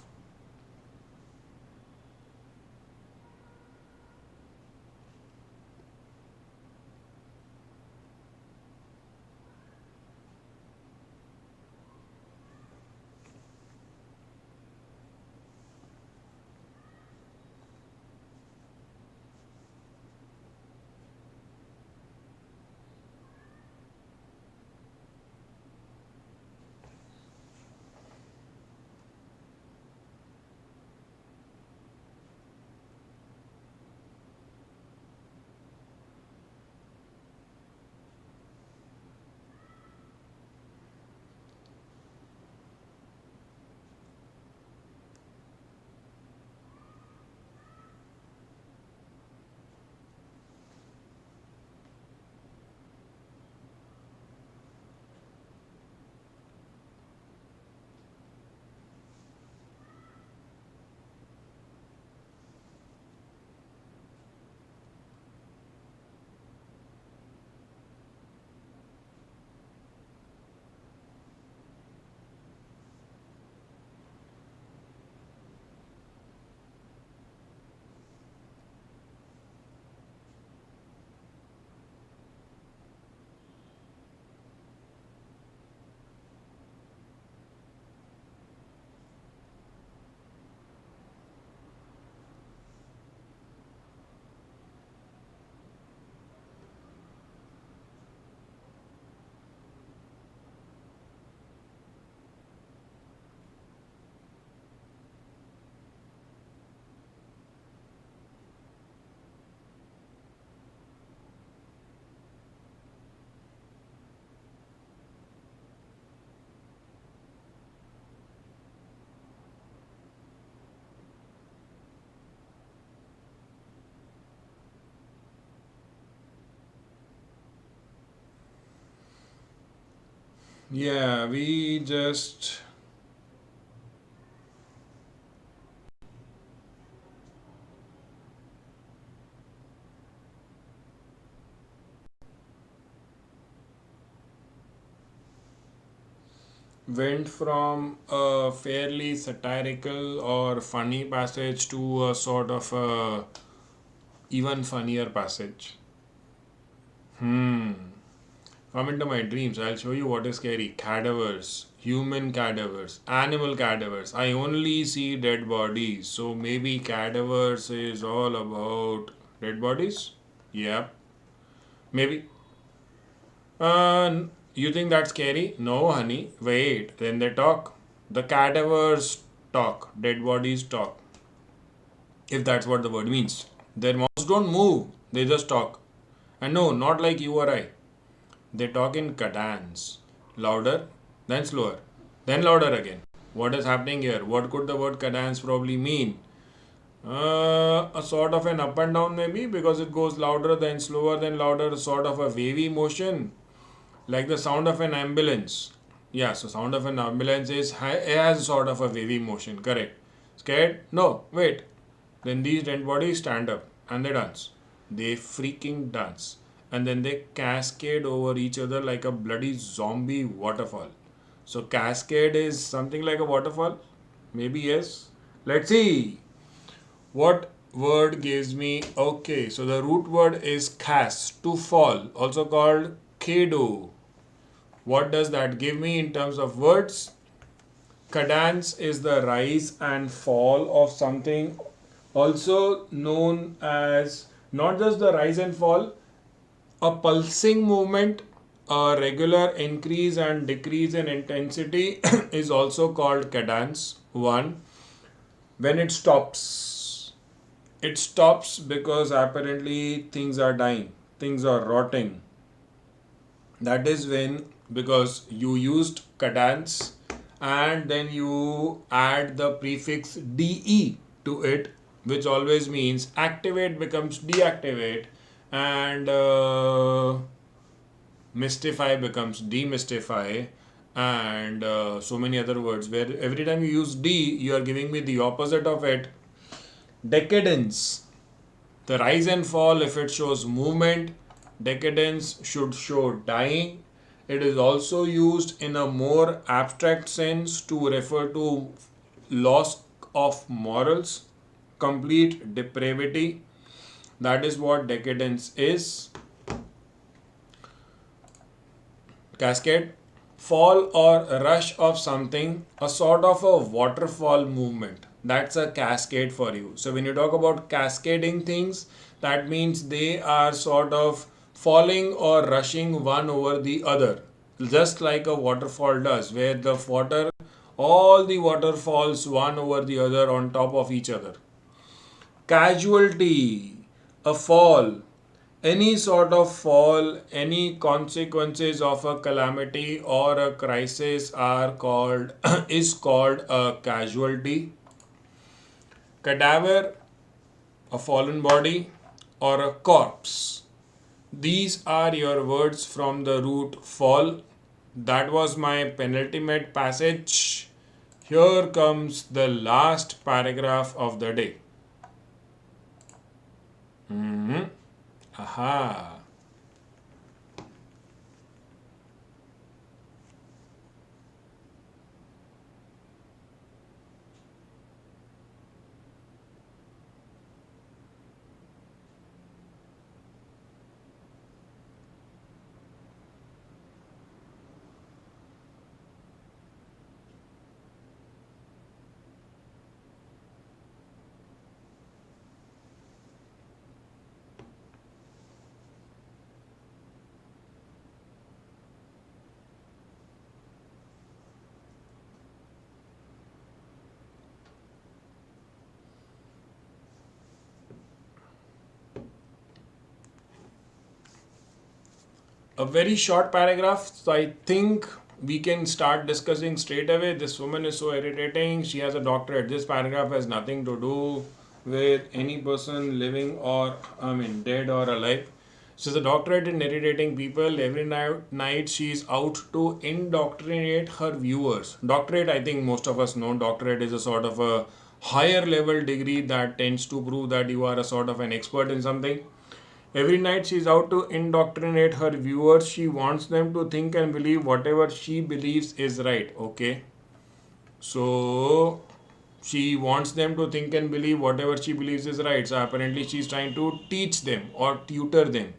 A: Yeah, we just went from a fairly satirical or funny passage to a sort of a even funnier passage. Hmm. Come into my dreams. I'll show you what is scary. Cadavers, human cadavers, animal cadavers. I only see dead bodies. So maybe cadavers is all about dead bodies? Yep. Maybe. You think that's scary? No, honey. Wait. Then they talk. The cadavers talk. Dead bodies talk. If that's what the word means. Their mouths don't move. They just talk. And no, not like you or I. They talk in cadence. Louder, then slower, then louder again. What is happening here? What could the word cadence probably mean? A sort of an up and down maybe, because it goes louder then slower then louder, sort of a wavy motion, like the sound of an ambulance. Yeah, so sound of an ambulance has sort of a wavy motion. Correct. Scared? No. Wait. Then these dead bodies stand up and they dance. They freaking dance. And then they cascade over each other like a bloody zombie waterfall. So cascade is something like a waterfall? Maybe yes. Let's see. What word gives me? Okay, so the root word is cast, to fall, also called kedo. What does that give me in terms of words? Cadence is the rise and fall of something, also known as not just the rise and fall, a pulsing movement, a regular increase and decrease in intensity is also called cadence. One, when it stops because apparently things are dying, things are rotting. That is when, because you used cadence and then you add the prefix de to it, which always means activate becomes deactivate, and mystify becomes demystify, and so many other words where every time you use D, you are giving me the opposite of it. Decadence, the rise and fall, if it shows movement, decadence should show dying. It is also used in a more abstract sense to refer to loss of morals, complete depravity. That is what decadence is. Cascade, fall or rush of something, a sort of a waterfall movement. That's a cascade for you. So when you talk about cascading things, that means they are sort of falling or rushing one over the other, just like a waterfall does, where the water, all the water falls one over the other on top of each other. Casualty, a fall, any sort of fall, any consequences of a calamity or a crisis are called is called a casualty. Cadaver, a fallen body, or a corpse. These are your words from the root fall. That was my penultimate passage. Here comes the last paragraph of the day. Aha. A very short paragraph, so I think we can start discussing straight away. This woman is so irritating. She has a doctorate. This paragraph has nothing to do with any person living or, I mean, dead or alive. She's a doctorate in irritating people. Every night she's out to indoctrinate her viewers. Doctorate, I think most of us know, doctorate is a sort of a higher level degree that tends to prove that you are a sort of an expert in something. Every night she's out to indoctrinate her viewers. She wants them to think and believe whatever she believes is right. Okay. So she wants them to think and believe whatever she believes is right. So apparently she's trying to teach them or tutor them.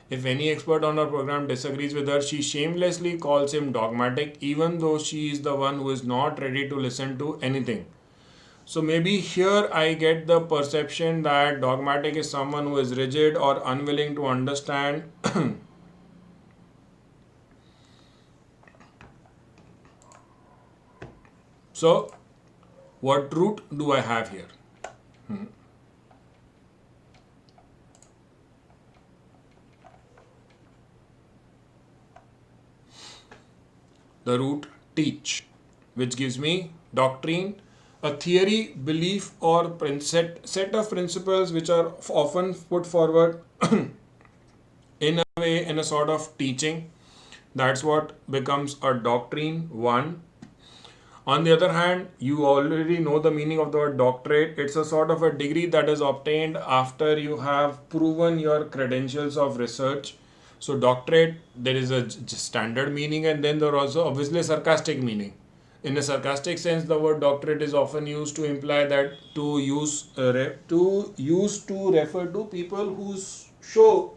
A: If any expert on her program disagrees with her, she shamelessly calls him dogmatic, even though she is the one who is not ready to listen to anything. So maybe here I get the perception that dogmatic is someone who is rigid or unwilling to understand. So what root do I have here? The root teach, which gives me doctrine, a theory, belief, or set of principles which are often put forward in a way, in a sort of teaching. That's what becomes a doctrine. One. On the other hand, you already know the meaning of the word doctorate. It's a sort of a degree that is obtained after you have proven your credentials of research. So doctorate, there is a standard meaning, and then there are also obviously a sarcastic meaning. In a sarcastic sense, the word doctorate is often used to imply that to refer to people who show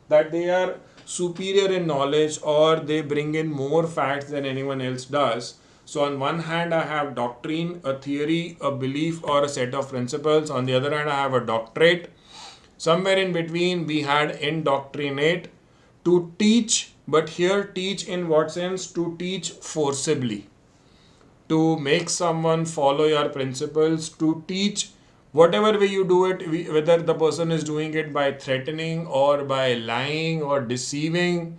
A: that they are superior in knowledge or they bring in more facts than anyone else does. So on one hand, I have doctrine, a theory, a belief, or a set of principles. On the other hand, I have a doctorate. Somewhere in between, we had indoctrinate, to teach, but here teach in what sense? To teach forcibly, to make someone follow your principles, to teach whatever way you do it, whether the person is doing it by threatening or by lying or deceiving.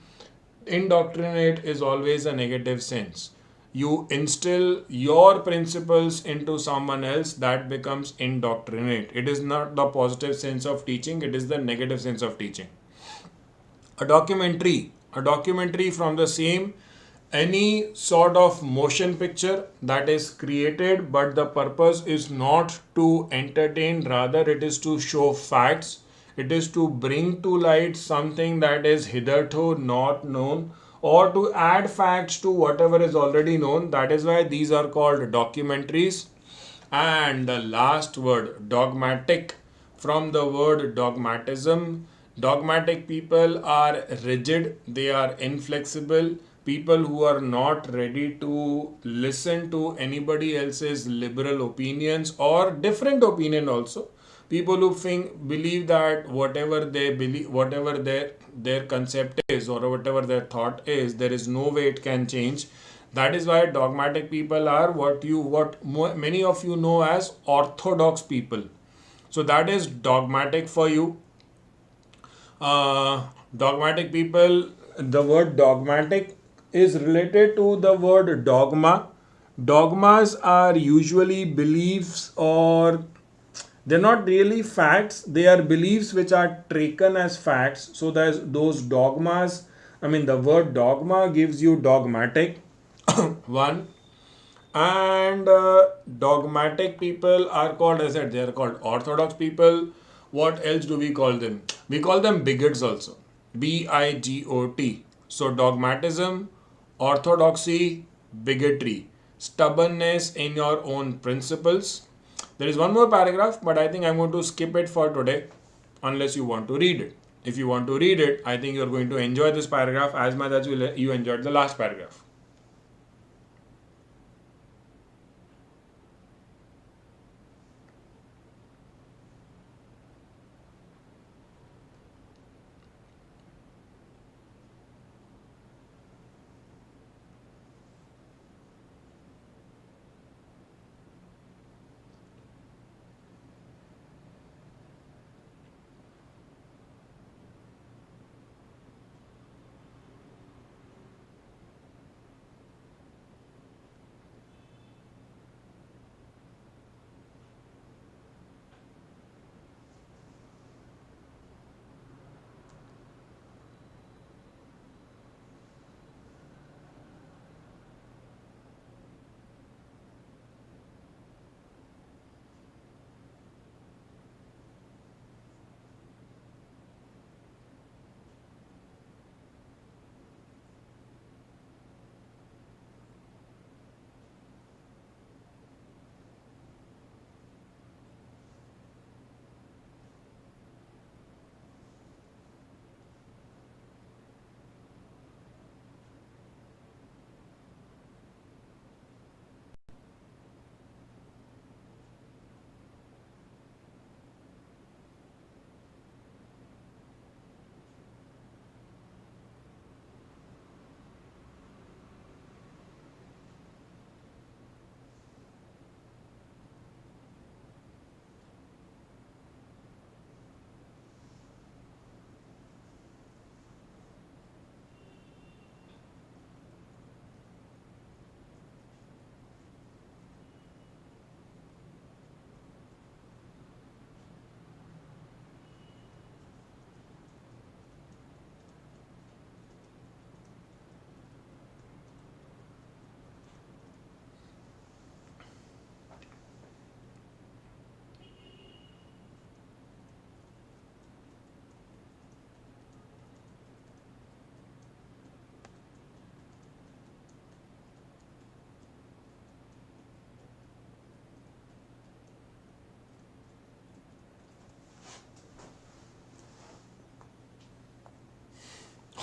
A: Indoctrinate is always a negative sense. You instill your principles into someone else, that becomes indoctrinate. It is not the positive sense of teaching, it is the negative sense of teaching. A documentary from the same, any sort of motion picture that is created, but the purpose is not to entertain, rather it is to show facts. It is to bring to light something that is hitherto not known, or to add facts to whatever is already known. That is why these are called documentaries. And the last word, dogmatic, from the word dogmatism. Dogmatic people are rigid, they are inflexible, people who are not ready to listen to anybody else's liberal opinions or different opinion also. People who believe that whatever they believe, whatever their concept is or whatever their thought is, there is no way it can change. That is why dogmatic people are many of you know as orthodox people. So that is dogmatic for you. Dogmatic people, the word dogmatic is related to the word dogma. Dogmas are usually beliefs, or they're not really facts, they are beliefs which are taken as facts. So there's those dogmas. I mean, the word dogma gives you dogmatic. One. And dogmatic people are called, as I said, they are called orthodox people. What else do we call them? We call them bigots also. Bigot. So dogmatism, orthodoxy, bigotry, stubbornness in your own principles. There is one more paragraph, but I think I'm going to skip it for today unless you want to read it. If you want to read it, I think you're going to enjoy this paragraph as much as you enjoyed the last paragraph.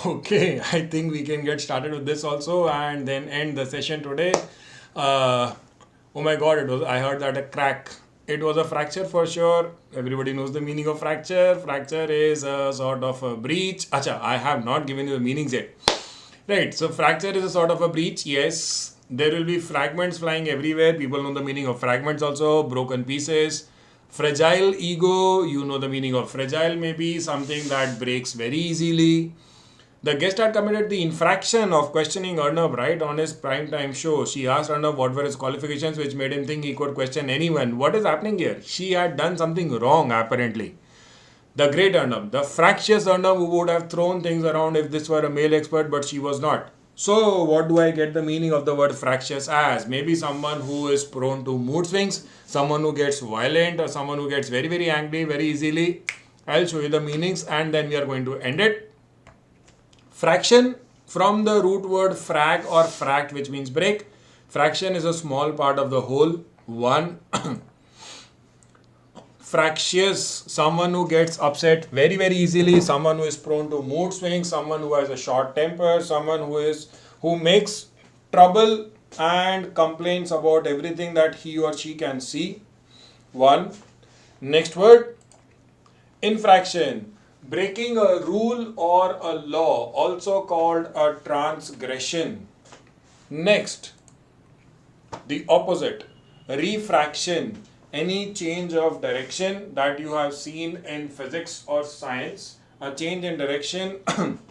A: Okay, I think we can get started with this also and then end the session today. Oh my god, I heard that a crack. It was a fracture for sure. Everybody knows the meaning of fracture. Fracture is a sort of a breach. Acha, I have not given you the meanings yet. Right, so fracture is a sort of a breach. Yes, there will be fragments flying everywhere. People know the meaning of fragments also. Broken pieces. Fragile ego, you know the meaning of fragile, maybe something that breaks very easily. The guest had committed the infraction of questioning Arnab right on his primetime show. She asked Arnab what were his qualifications, which made him think he could question anyone. What is happening here? She had done something wrong, apparently. The great Arnab, the fractious Arnab who would have thrown things around if this were a male expert, but she was not. So, what do I get the meaning of the word fractious as? Maybe someone who is prone to mood swings, someone who gets violent, or someone who gets very, very angry very easily. I'll show you the meanings and then we are going to end it. Fraction, from the root word frag or fract, which means break. Fraction is a small part of the whole. One. Fractious, someone who gets upset very, very easily, someone who is prone to mood swings, someone who has a short temper, someone who makes trouble and complains about everything that he or she can see. One. Next word, infraction. Breaking a rule or a law, also called a transgression. Next, the opposite, refraction. Any change of direction that you have seen in physics or science, a change in direction,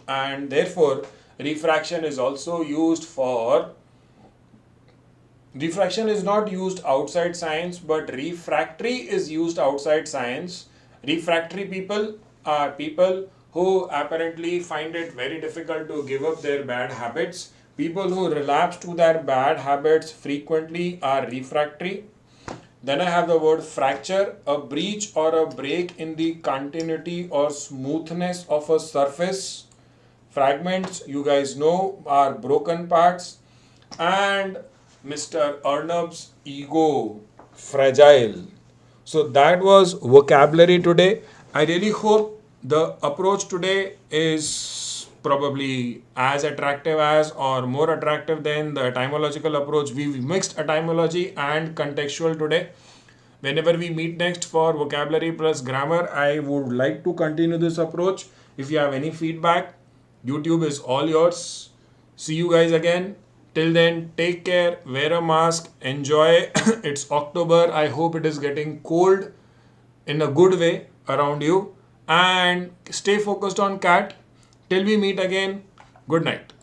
A: and therefore refraction is also used for. Refraction is not used outside science, but refractory is used outside science. Refractory people are people who apparently find it very difficult to give up their bad habits. People who relapse to their bad habits frequently are refractory. Then I have the word fracture, a breach or a break in the continuity or smoothness of a surface. Fragments, you guys know, are broken parts. And Mr. Arnab's ego, fragile. So that was vocabulary today. I really hope the approach today is probably as attractive as or more attractive than the etymological approach. We've mixed etymology and contextual today. Whenever we meet next for vocabulary plus grammar, I would like to continue this approach. If you have any feedback, YouTube is all yours. See you guys again. Till then, take care, wear a mask, enjoy. It's October. I hope it is getting cold in a good way around you. And stay focused on cat. Till we meet again, good night.